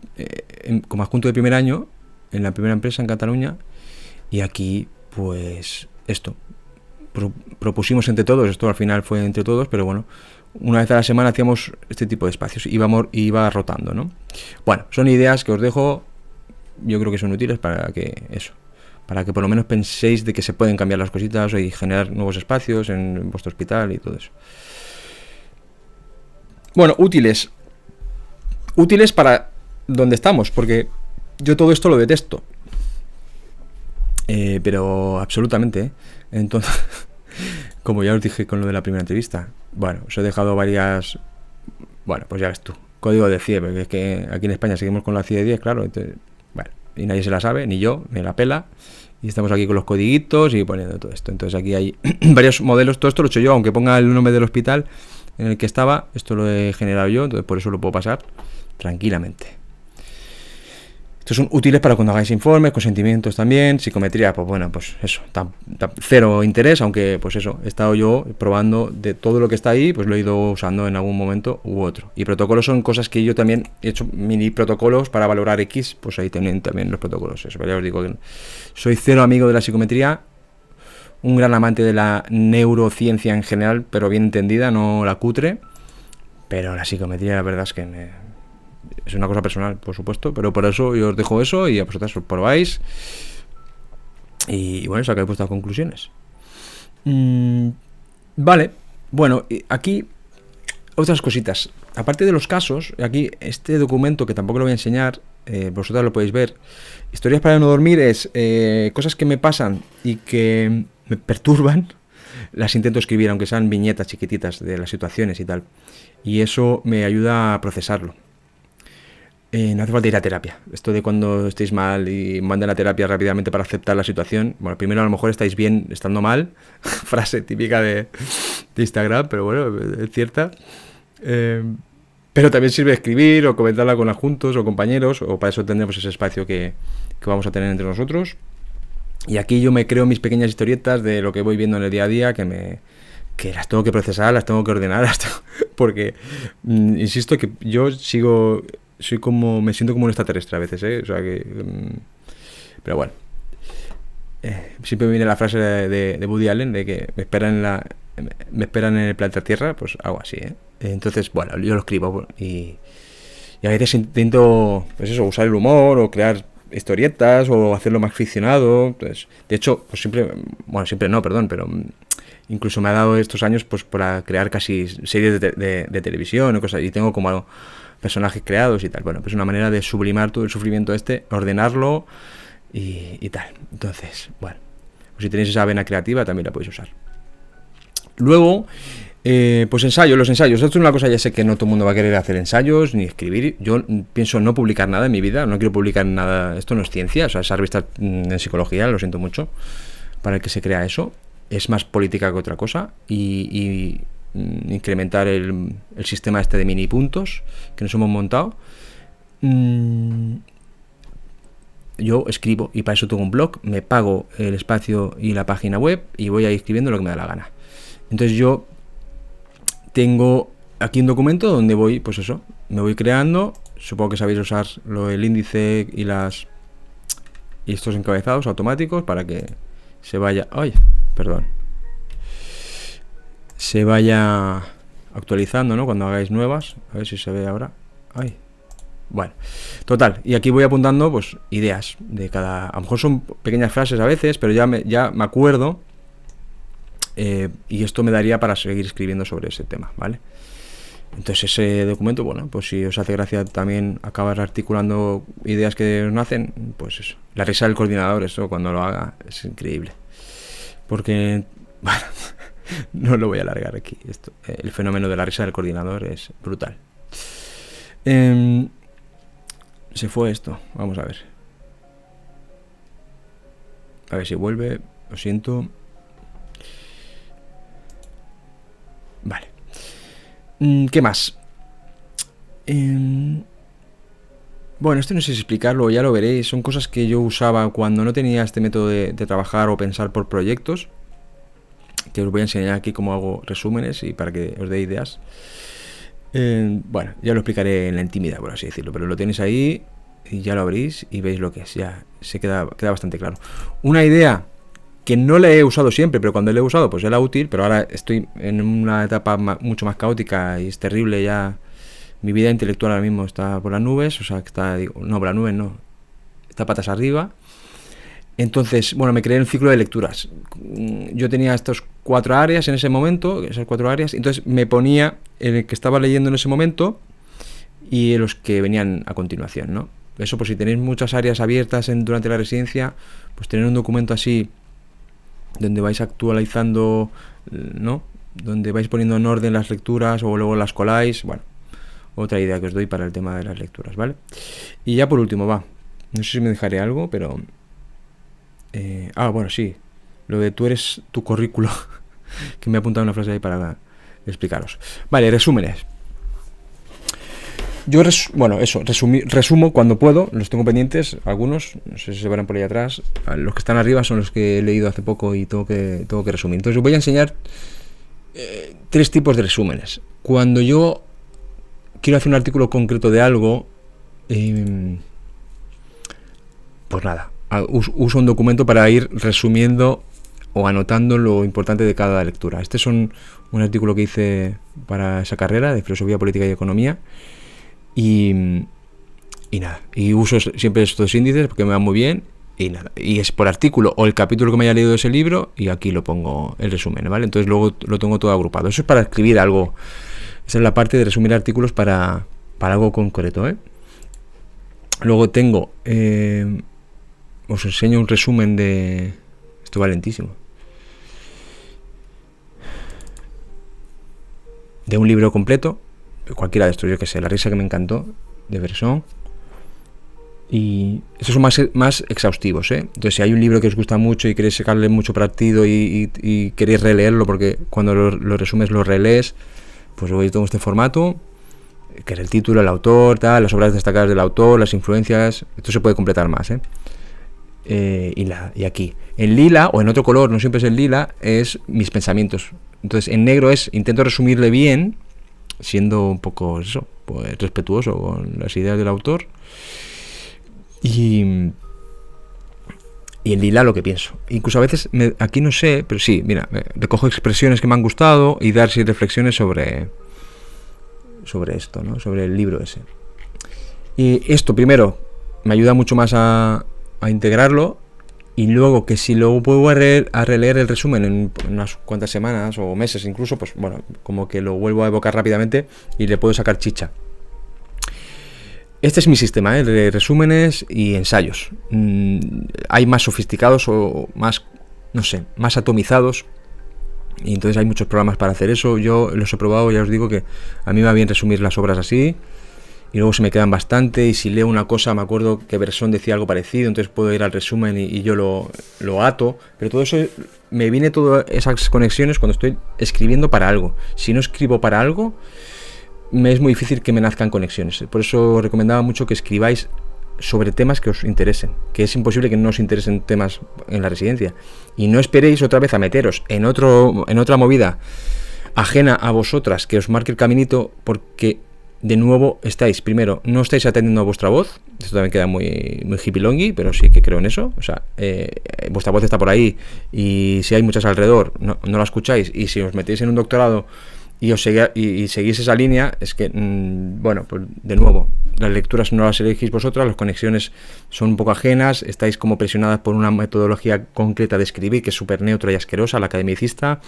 adjunto de primer año en la primera empresa en Cataluña, y aquí pues esto propusimos entre todos, esto al final fue entre todos, pero bueno, una vez a la semana hacíamos este tipo de espacios, iba rotando, ¿no? Bueno, son ideas que os dejo, yo creo que son útiles para que por lo menos penséis de que se pueden cambiar las cositas y generar nuevos espacios en vuestro hospital y todo eso. Bueno, útiles para donde estamos, porque yo todo esto lo detesto, pero absolutamente, ¿eh? Entonces, como ya os dije con lo de la primera entrevista, bueno, os he dejado varias, bueno, pues ya ves tú, código de CIE, porque es que aquí en España seguimos con la CIE 10, claro, entonces, bueno, y nadie se la sabe, ni yo, me la pela, y estamos aquí con los codiguitos y poniendo todo esto. Entonces aquí hay varios modelos, todo esto lo he hecho yo, aunque ponga el nombre del hospital en el que estaba, esto lo he generado yo, entonces por eso lo puedo pasar tranquilamente. Estos son útiles para cuando hagáis informes, consentimientos también, psicometría, pues bueno, pues eso, cero interés, aunque pues eso, he estado yo probando de todo lo que está ahí, pues lo he ido usando en algún momento u otro. Y protocolos son cosas que yo también he hecho, mini protocolos para valorar X, pues ahí tienen también los protocolos, eso, pero ya os digo que soy cero amigo de la psicometría, un gran amante de la neurociencia en general, pero bien entendida, no la cutre, pero la psicometría la verdad es que es una cosa personal, por supuesto, pero por eso yo os dejo eso y a vosotros os probáis y bueno, sacáis vuestras conclusiones. Vale, bueno, aquí otras cositas. Aparte de los casos, aquí este documento que tampoco lo voy a enseñar, vosotros lo podéis ver. Historias para no dormir es cosas que me pasan y que me perturban. Las intento escribir, aunque sean viñetas chiquititas de las situaciones y tal. Y eso me ayuda a procesarlo. No hace falta ir a terapia. Esto de cuando estéis mal y manden a terapia rápidamente para aceptar la situación. Bueno, primero a lo mejor estáis bien estando mal. Frase típica de Instagram, pero bueno, es cierta. Pero también sirve escribir o comentarla con adjuntos o compañeros, o para eso tendremos ese espacio que vamos a tener entre nosotros. Y aquí yo me creo mis pequeñas historietas de lo que voy viendo en el día a día, que las tengo que procesar, las tengo que ordenar, porque insisto que yo me siento como un extraterrestre a veces, o sea que, pero bueno, siempre me viene la frase de Woody Allen de que me esperan en el planeta Tierra, pues algo así, entonces bueno, yo lo escribo y a veces intento, pues eso, usar el humor o crear historietas o hacerlo más ficcionado. Entonces, de hecho, pues siempre no, perdón, pero incluso me ha dado estos años pues para crear casi series de televisión o cosas, y tengo como personajes creados y tal. Bueno, pues una manera de sublimar todo el sufrimiento ordenarlo y tal. Entonces, bueno, pues si tenéis esa vena creativa también la podéis usar. Luego, pues los ensayos. Esto es una cosa, ya sé que no todo el mundo va a querer hacer ensayos ni escribir. Yo pienso no publicar nada en mi vida, no quiero publicar nada. Esto no es ciencia, o sea, esa revista en psicología, lo siento mucho, para el que se crea eso. Es más política que otra cosa, y incrementar el sistema este de mini puntos que nos hemos montado. Yo escribo, y para eso tengo un blog, me pago el espacio y la página web y voy ahí escribiendo lo que me da la gana. Entonces yo tengo aquí un documento donde voy, pues eso, me voy creando. Supongo que sabéis usar el índice y estos encabezados automáticos para que se vaya, se vaya actualizando, ¿no? Cuando hagáis nuevas, a ver si se ve ahora. Bueno, total, y aquí voy apuntando pues ideas de cada, a lo mejor son pequeñas frases a veces, pero ya me acuerdo, y esto me daría para seguir escribiendo sobre ese tema, ¿vale? Entonces ese documento, bueno, pues si os hace gracia también acabar articulando ideas que os nacen, pues eso. La risa del coordinador, eso cuando lo haga es increíble, porque, bueno, no lo voy a alargar aquí, el fenómeno de la risa del coordinador es brutal. Se fue esto, vamos a ver. A ver si vuelve, lo siento. Vale. ¿Qué más? Bueno, esto no sé si explicarlo, ya lo veréis. Son cosas que yo usaba cuando no tenía este método de trabajar o pensar por proyectos, que os voy a enseñar aquí cómo hago resúmenes y para que os dé ideas. Bueno, ya lo explicaré en la intimidad, por así decirlo, pero lo tenéis ahí y ya lo abrís y veis lo que es. Ya se queda bastante claro. Una idea que no la he usado siempre, pero cuando la he usado pues era útil, pero ahora estoy en una etapa mucho más caótica y es terrible ya. Mi vida intelectual ahora mismo está por las nubes, o sea, que por las nubes no, está patas arriba. Entonces, bueno, me creé un ciclo de lecturas. Yo tenía estas 4 áreas en ese momento, esas 4 áreas, entonces me ponía en el que estaba leyendo en ese momento y los que venían a continuación, ¿no? Eso, por si tenéis muchas áreas abiertas durante la residencia, pues tener un documento así donde vais actualizando, ¿no? Donde vais poniendo en orden las lecturas o luego las coláis. Bueno, otra idea que os doy para el tema de las lecturas, ¿vale? Y ya por último, no sé si me dejaré algo, pero bueno, sí, lo de tú eres tu currículo, que me he apuntado una frase ahí para explicaros. Vale, resúmenes. Yo resumo cuando puedo, los tengo pendientes, algunos, no sé si se verán por ahí atrás. Los que están arriba son los que he leído hace poco y tengo que resumir. Entonces os voy a enseñar 3 tipos de resúmenes. Cuando yo quiero hacer un artículo concreto de algo, pues nada, uso un documento para ir resumiendo o anotando lo importante de cada lectura. Este es un artículo que hice para esa carrera de Filosofía Política y Economía. Y nada, y uso siempre estos índices porque me van muy bien, y nada, y es por artículo o el capítulo que me haya leído de ese libro, y aquí lo pongo el resumen, ¿vale? Entonces luego lo tengo todo agrupado. Eso es para escribir algo. Esa es la parte de resumir artículos para algo concreto, ¿eh? Luego tengo, os enseño un resumen de... Esto va lentísimo. De un libro completo, cualquiera de estos, yo que sé, La risa que me encantó, de Bresson. Y estos son más exhaustivos, ¿eh? Entonces, si hay un libro que os gusta mucho y queréis sacarle mucho partido y queréis releerlo, porque cuando lo resumes lo relees, pues luego yo tengo este formato, que es el título, el autor, tal, las obras destacadas del autor, las influencias. Esto se puede completar más, ¿eh? Y aquí, en lila o en otro color, no siempre es en lila, es mis pensamientos. Entonces, en negro intento resumirle bien, siendo un poco eso, pues respetuoso con las ideas del autor, y en lila lo que pienso. Incluso a veces aquí no sé, pero sí, mira, recojo expresiones que me han gustado y dar reflexiones sobre esto, ¿no? Sobre el libro ese. Y esto primero, me ayuda mucho más a integrarlo. Y luego que si luego puedo a releer el resumen en unas cuantas semanas o meses incluso, pues bueno, como que lo vuelvo a evocar rápidamente y le puedo sacar chicha. Este es mi sistema, de resúmenes y ensayos. Hay más sofisticados o más, no sé, más atomizados. Y entonces hay muchos programas para hacer eso. Yo los he probado, ya os digo que a mí me va bien resumir las obras así. Y luego se me quedan bastante, y si leo una cosa me acuerdo que Bersón decía algo parecido, entonces puedo ir al resumen y yo lo ato. Pero todo eso, me viene todas esas conexiones cuando estoy escribiendo para algo. Si no escribo para algo, me es muy difícil que me nazcan conexiones. Por eso recomendaba mucho que escribáis sobre temas que os interesen, que es imposible que no os interesen temas en la residencia. Y no esperéis otra vez a meteros en otra movida ajena a vosotras que os marque el caminito, porque de nuevo primero, no estáis atendiendo a vuestra voz. Esto también queda muy hippilongui, pero sí que creo en eso. O sea, vuestra voz está por ahí, y si hay muchas alrededor, no la escucháis. Y si os metéis en un doctorado y seguís esa línea, es que, bueno, pues de nuevo, las lecturas no las elegís vosotras, las conexiones son un poco ajenas, estáis como presionadas por una metodología concreta de escribir que es súper neutra y asquerosa, la academicista.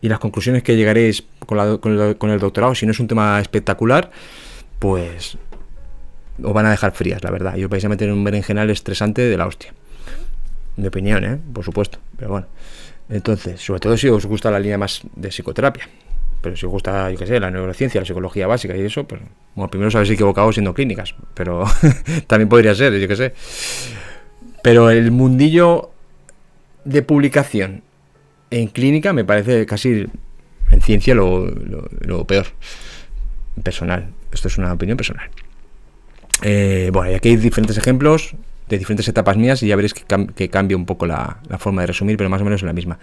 Y las conclusiones que llegaréis con el doctorado, si no es un tema espectacular, pues os van a dejar frías, la verdad. Y os vais a meter en un berenjenal estresante de la hostia. Mi opinión, por supuesto. Pero bueno, entonces, sobre todo si os gusta la línea más de psicoterapia. Pero si os gusta, yo qué sé, la neurociencia, la psicología básica y eso, pues bueno, primero os habéis equivocado siendo clínicas. Pero también podría ser, yo qué sé. Pero el mundillo de publicación en clínica me parece casi, en ciencia, lo peor. Personal. Esto es una opinión personal. Bueno, y aquí hay diferentes ejemplos de diferentes etapas mías, y ya veréis que cambia un poco la forma de resumir, pero más o menos es la misma.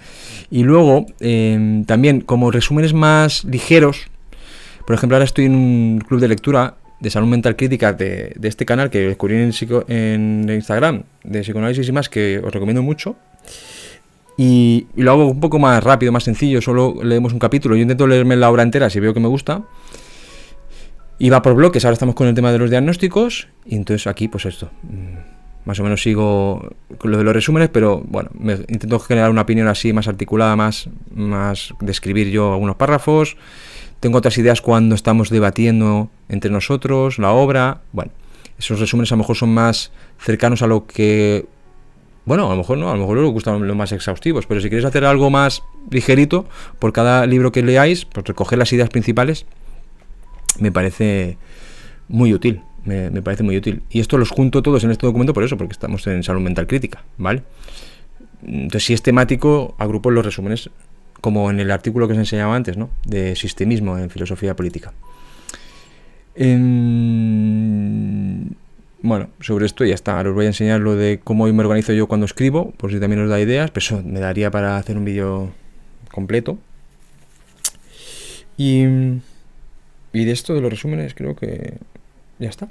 Y luego, también, como resúmenes más ligeros, por ejemplo, ahora estoy en un club de lectura de salud mental crítica de este canal que descubrí en Instagram, de psicoanálisis y más, que os recomiendo mucho. Y lo hago un poco más rápido, más sencillo, solo leemos un capítulo. Yo intento leerme la obra entera si veo que me gusta. Y va por bloques, ahora estamos con el tema de los diagnósticos. Y entonces aquí, pues esto, más o menos sigo con lo de los resúmenes, pero bueno, intento generar una opinión así más articulada, más de escribir yo algunos párrafos. Tengo otras ideas cuando estamos debatiendo entre nosotros la obra. Bueno, esos resúmenes a lo mejor son más cercanos a lo que... Bueno, a lo mejor no, a lo mejor os gustan los más exhaustivos, pero si queréis hacer algo más ligerito, por cada libro que leáis, pues recoger las ideas principales, me parece muy útil, me parece muy útil. Y esto los junto todos en este documento por eso, porque estamos en salud mental crítica, ¿vale? Entonces, si es temático, agrupo los resúmenes, como en el artículo que os enseñaba antes, ¿no? De sistemismo en filosofía política. Bueno, sobre esto ya está. Ahora os voy a enseñar lo de cómo me organizo yo cuando escribo, por si también os da ideas, pero eso me daría para hacer un vídeo completo. Y de esto de los resúmenes creo que ya está.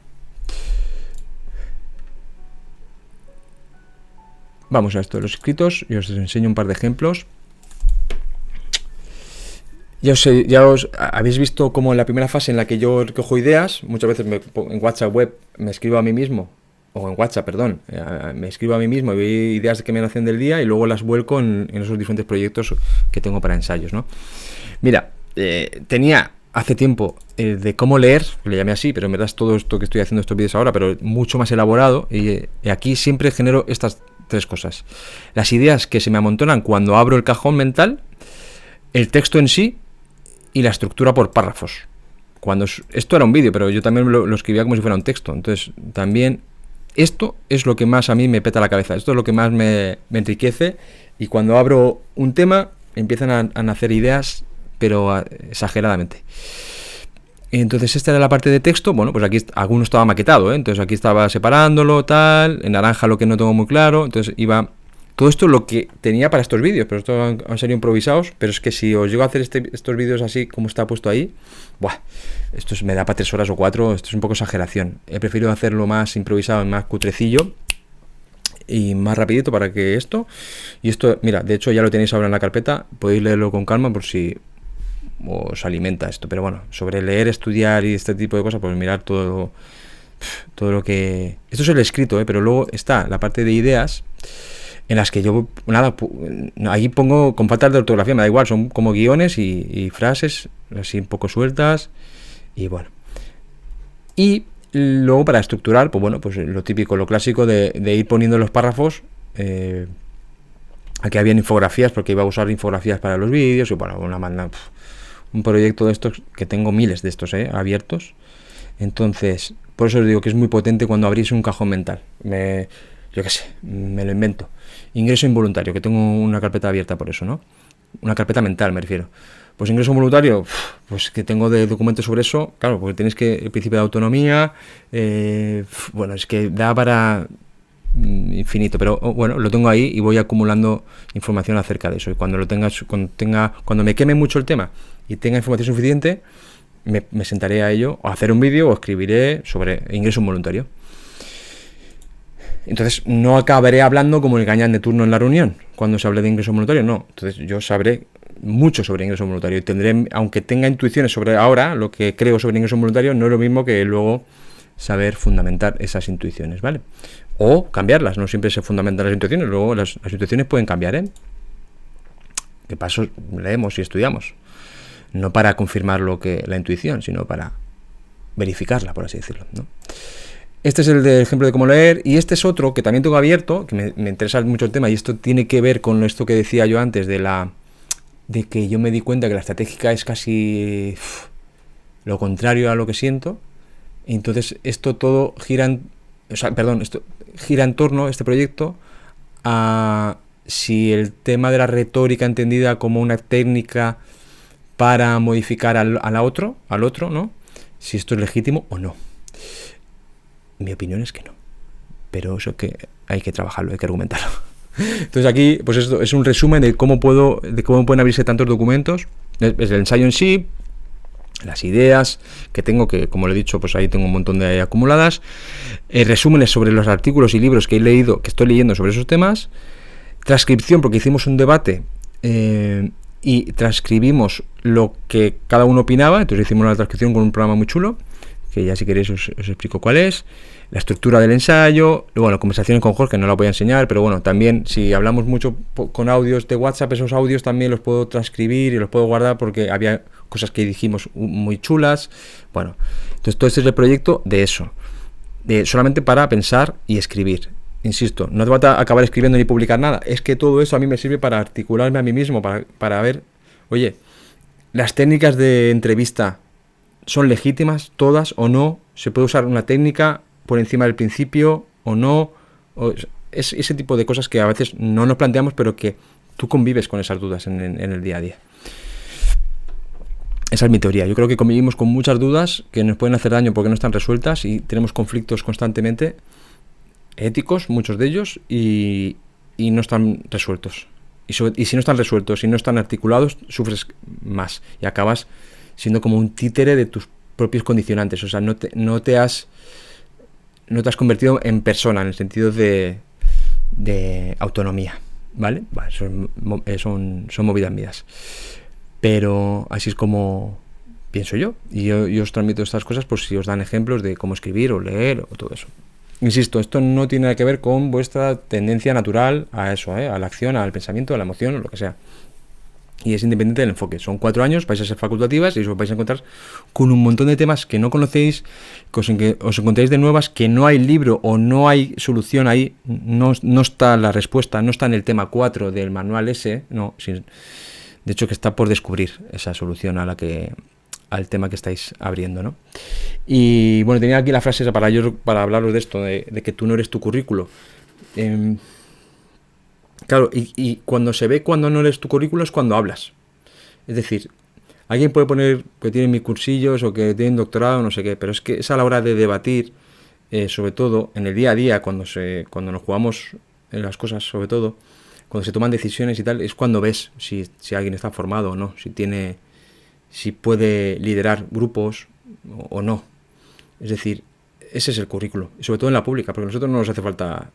Vamos a esto de los escritos y os enseño un par de ejemplos. Ya os habéis visto como en la primera fase en la que yo recojo ideas, muchas veces en WhatsApp web me escribo a mí mismo, o en WhatsApp, perdón, me escribo a mí mismo y veo ideas que me nacen del día y luego las vuelco en esos diferentes proyectos que tengo para ensayos, ¿no? Mira, tenía hace tiempo de cómo leer, le llamé así, pero en verdad es todo esto que estoy haciendo estos vídeos ahora, pero mucho más elaborado, y aquí siempre genero estas tres cosas. Las ideas que se me amontonan cuando abro el cajón mental, el texto en sí, y la estructura por párrafos. Esto era un vídeo, pero yo también lo escribía como si fuera un texto. Entonces, también esto es lo que más a mí me peta la cabeza. Esto es lo que más me enriquece. Y cuando abro un tema, empiezan a nacer ideas, pero exageradamente. Entonces, esta era la parte de texto. Bueno, pues aquí alguno estaba maquetado, ¿eh? Entonces, aquí estaba separándolo, tal. En naranja lo que no tengo muy claro. Entonces, iba... Todo esto es lo que tenía para estos vídeos, pero estos han sido improvisados. Pero es que si os llego a hacer estos vídeos así como está puesto ahí, ¡buah! Esto me da para 3 horas o 4, esto es un poco exageración. He preferido hacerlo más improvisado, más cutrecillo y más rapidito para que esto... Y esto, mira, de hecho ya lo tenéis ahora en la carpeta, podéis leerlo con calma por si os alimenta esto. Pero bueno, sobre leer, estudiar y este tipo de cosas, pues mirar todo... todo lo que... Esto es el escrito, pero luego está la parte de ideas en las que yo, nada, ahí pongo con faltas de ortografía, me da igual, son como guiones y frases así un poco sueltas y bueno. Y luego para estructurar, pues bueno, pues lo típico, lo clásico de ir poniendo los párrafos. Aquí habían infografías porque iba a usar infografías para los vídeos y bueno, un proyecto de estos que tengo miles de estos abiertos. Entonces, por eso os digo que es muy potente cuando abrís un cajón mental. Yo qué sé, me lo invento. Ingreso involuntario, que tengo una carpeta abierta por eso, ¿no? Una carpeta mental, me refiero. Pues ingreso involuntario, pues que tengo de documentos sobre eso, claro, porque tenéis que el principio de autonomía, bueno, es que da para infinito, pero bueno, lo tengo ahí y voy acumulando información acerca de eso. Y cuando cuando me queme mucho el tema y tenga información suficiente, me sentaré a ello, o a hacer un vídeo, o escribiré sobre ingreso involuntario. Entonces no acabaré hablando como el gañán de turno en la reunión cuando se hable de ingreso voluntario, no. Entonces yo sabré mucho sobre ingreso voluntario y tendré, aunque tenga intuiciones sobre ahora lo que creo sobre ingreso voluntario, no es lo mismo que luego saber fundamentar esas intuiciones, ¿vale? O cambiarlas, no siempre se fundamentan las intuiciones, luego las intuiciones pueden cambiar, ¿eh? Que paso leemos y estudiamos, no para confirmar la intuición, sino para verificarla, por así decirlo, ¿no? Este es el ejemplo de cómo leer, y este es otro que también tengo abierto, que me interesa mucho el tema, y esto tiene que ver con esto que decía yo antes de que yo me di cuenta que la estratégica es casi lo contrario a lo que siento. Entonces esto todo gira en torno, este proyecto, a si el tema de la retórica entendida como una técnica para modificar al otro, ¿no? Si esto es legítimo o no. Mi opinión es que no, pero eso que hay que trabajarlo, hay que argumentarlo. Entonces aquí, pues esto es un resumen de cómo pueden abrirse tantos documentos. Es el ensayo en sí, las ideas que tengo, que como lo he dicho, pues ahí tengo un montón de acumuladas, resúmenes sobre los artículos y libros que he leído, que estoy leyendo sobre esos temas, transcripción, porque hicimos un debate y transcribimos lo que cada uno opinaba, entonces hicimos la transcripción con un programa muy chulo, que ya si queréis os explico cuál es, la estructura del ensayo, luego las conversaciones con Jorge no la voy a enseñar, pero bueno, también si hablamos mucho con audios de WhatsApp, esos audios también los puedo transcribir y los puedo guardar porque había cosas que dijimos muy chulas. Bueno, entonces todo este es el proyecto de eso, solamente para pensar y escribir. Insisto, no te va a acabar escribiendo ni publicar nada, es que todo eso a mí me sirve para articularme a mí mismo, para ver, oye, las técnicas de entrevista ¿son legítimas todas o no? ¿Se puede usar una técnica por encima del principio o no? Es ese tipo de cosas que a veces no nos planteamos, pero que tú convives con esas dudas en el día a día. Esa es mi teoría. Yo creo que convivimos con muchas dudas que nos pueden hacer daño porque no están resueltas y tenemos conflictos constantemente, éticos, muchos de ellos, y no están resueltos. Y si no están resueltos y no están articulados, sufres más y acabas siendo como un títere de tus propios condicionantes. O sea, no te has convertido en persona en el sentido de autonomía, ¿vale? Bueno, son movidas mías, pero así es como pienso yo, y yo os transmito estas cosas por si os dan ejemplos de cómo escribir o leer o todo eso. Insisto, esto no tiene nada que ver con vuestra tendencia natural a eso, a la acción, al pensamiento, a la emoción o lo que sea. Y es independiente del enfoque. Son 4 años, vais a ser facultativas y os vais a encontrar con un montón de temas que no conocéis, que os encontráis de nuevas, que no hay libro o no hay solución ahí, no está la respuesta, no está en el tema 4 del manual ese, no, de hecho que está por descubrir esa solución al tema que estáis abriendo, ¿no? Y bueno, tenía aquí la frase para hablaros de esto, de que tú no eres tu currículo. Claro, y cuando se ve cuando no eres tu currículo es cuando hablas. Es decir, alguien puede poner que tiene mis cursillos o que tiene doctorado, no sé qué, pero es que es a la hora de debatir, sobre todo en el día a día, cuando nos jugamos en las cosas, sobre todo, cuando se toman decisiones y tal, es cuando ves si alguien está formado o no, si puede liderar grupos o no. Es decir, ese es el currículo, y sobre todo en la pública, porque a nosotros no nos hace falta...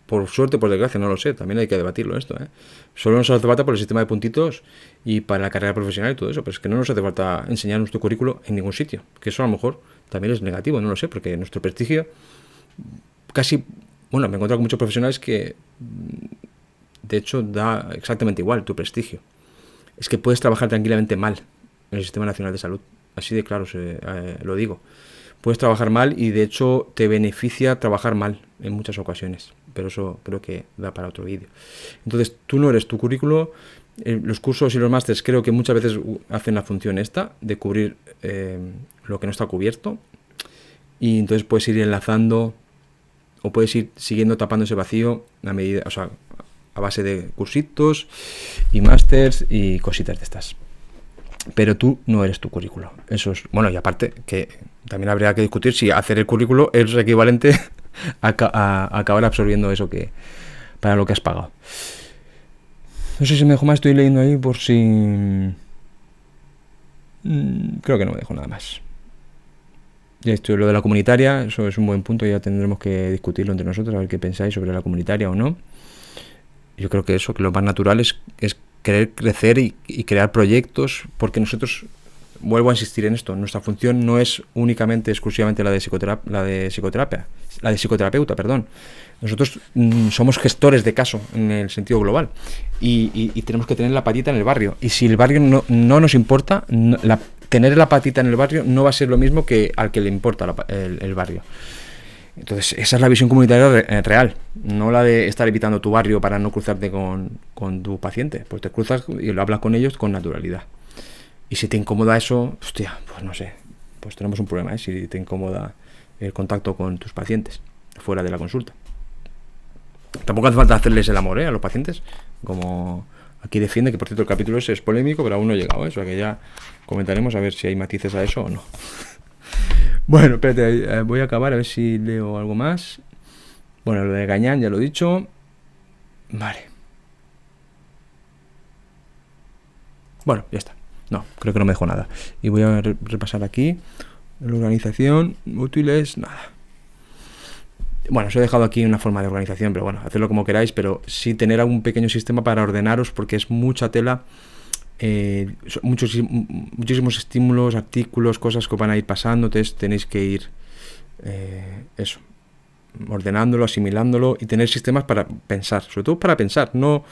Por suerte, por desgracia, no lo sé, también hay que debatirlo esto, ¿eh? Solo nos hace falta por el sistema de puntitos y para la carrera profesional y todo eso, pero es que no nos hace falta enseñar nuestro currículo en ningún sitio, que eso a lo mejor también es negativo, no lo sé, porque nuestro prestigio casi, bueno, me he encontrado con muchos profesionales que de hecho da exactamente igual tu prestigio. Es que puedes trabajar tranquilamente mal en el Sistema Nacional de Salud, así de claro lo digo. Puedes trabajar mal y de hecho te beneficia trabajar mal en muchas ocasiones, pero eso creo que da para otro vídeo. Entonces tú no eres tu currículo. Los cursos y los másters creo que muchas veces hacen la función esta de cubrir lo que no está cubierto, y entonces puedes ir enlazando o puedes ir siguiendo tapando ese vacío a medida, o sea, a base de cursitos y másters y cositas de estas. Pero tú no eres tu currículo. Eso es, bueno, y aparte que también habría que discutir si hacer el currículo es equivalente a acabar absorbiendo eso que para lo que has pagado. No sé si me dejo más, estoy leyendo ahí por si... creo que no me dejo nada más. Y esto, lo de la comunitaria, eso es un buen punto, ya tendremos que discutirlo entre nosotros, a ver qué pensáis sobre la comunitaria o no. Yo creo que eso, que lo más natural es querer crecer y crear proyectos, porque nosotros, vuelvo a insistir en esto, nuestra función no es únicamente, exclusivamente la de psicoterapeuta, perdón. Nosotros somos gestores de caso en el sentido global y tenemos que tener la patita en el barrio. Y si el barrio no nos importa, tener la patita en el barrio no va a ser lo mismo que al que le importa el barrio. Entonces esa es la visión comunitaria real, no la de estar evitando tu barrio para no cruzarte con tu paciente. Pues te cruzas y lo hablas con ellos con naturalidad. Y si te incomoda eso, hostia, pues no sé, pues tenemos un problema, si te incomoda el contacto con tus pacientes fuera de la consulta. Tampoco hace falta hacerles el amor a los pacientes, como aquí defiende, que por cierto el capítulo ese es polémico, pero aún no he llegado, o sea que ya comentaremos a ver si hay matices a eso o no. Bueno, espérate, voy a acabar a ver si leo algo más. Bueno, lo de Gañán ya lo he dicho. Vale. Bueno, ya está. No, creo que no me dejo nada. Y voy a repasar aquí. La organización, útiles, nada. Bueno, os he dejado aquí una forma de organización, pero bueno, hacedlo como queráis, pero sí tener algún pequeño sistema para ordenaros, porque es mucha tela. Muchísimos estímulos, artículos, cosas que van a ir pasando, entonces tenéis que ir ordenándolo, asimilándolo y tener sistemas para pensar, sobre todo para pensar, no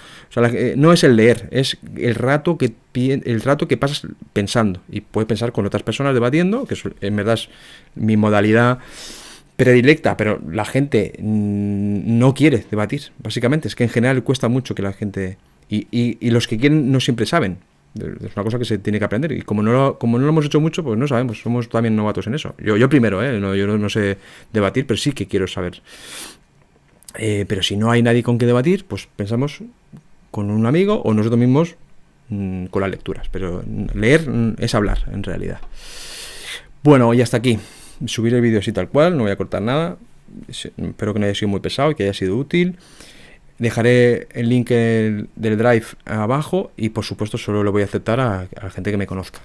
es el leer, es el rato que pasas pensando, y puedes pensar con otras personas debatiendo, que en verdad es mi modalidad predilecta, pero la gente no quiere debatir, básicamente, es que en general cuesta mucho que la gente, y los que quieren no siempre saben. Es una cosa que se tiene que aprender, y como no lo hemos hecho mucho, pues no sabemos, somos también novatos en eso. Yo primero, yo no sé debatir, pero sí que quiero saber. Pero si no hay nadie con que debatir, pues pensamos con un amigo o nosotros mismos con las lecturas. Pero leer es hablar, en realidad. Bueno, y hasta aquí. Subir el vídeo así tal cual, no voy a cortar nada. Espero que no haya sido muy pesado y que haya sido útil. Dejaré el link del Drive abajo y por supuesto solo lo voy a aceptar a la gente que me conozca,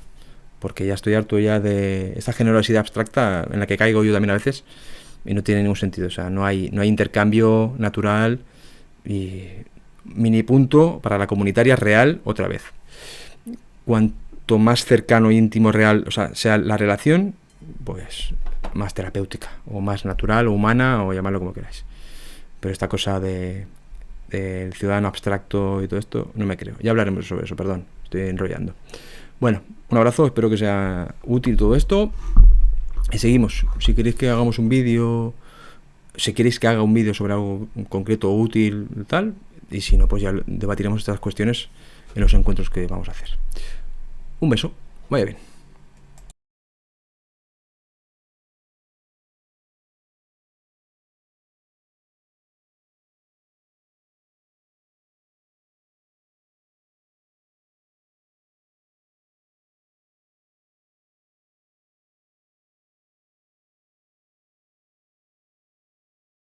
porque ya estoy harto ya de esta generosidad abstracta en la que caigo yo también a veces y no tiene ningún sentido. O sea, no hay intercambio natural y mini punto para la comunitaria real otra vez. Cuanto más cercano, íntimo, real, o sea la relación, pues más terapéutica o más natural o humana, o llamarlo como queráis. Pero esta cosa del ciudadano abstracto y todo esto, no me creo. Ya hablaremos sobre eso, perdón, estoy enrollando. Bueno, un abrazo, espero que sea útil todo esto. Y seguimos. Si queréis que hagamos un vídeo, si queréis que haga un vídeo sobre algo concreto o útil, tal, y si no, pues ya debatiremos estas cuestiones en los encuentros que vamos a hacer. Un beso, vaya bien.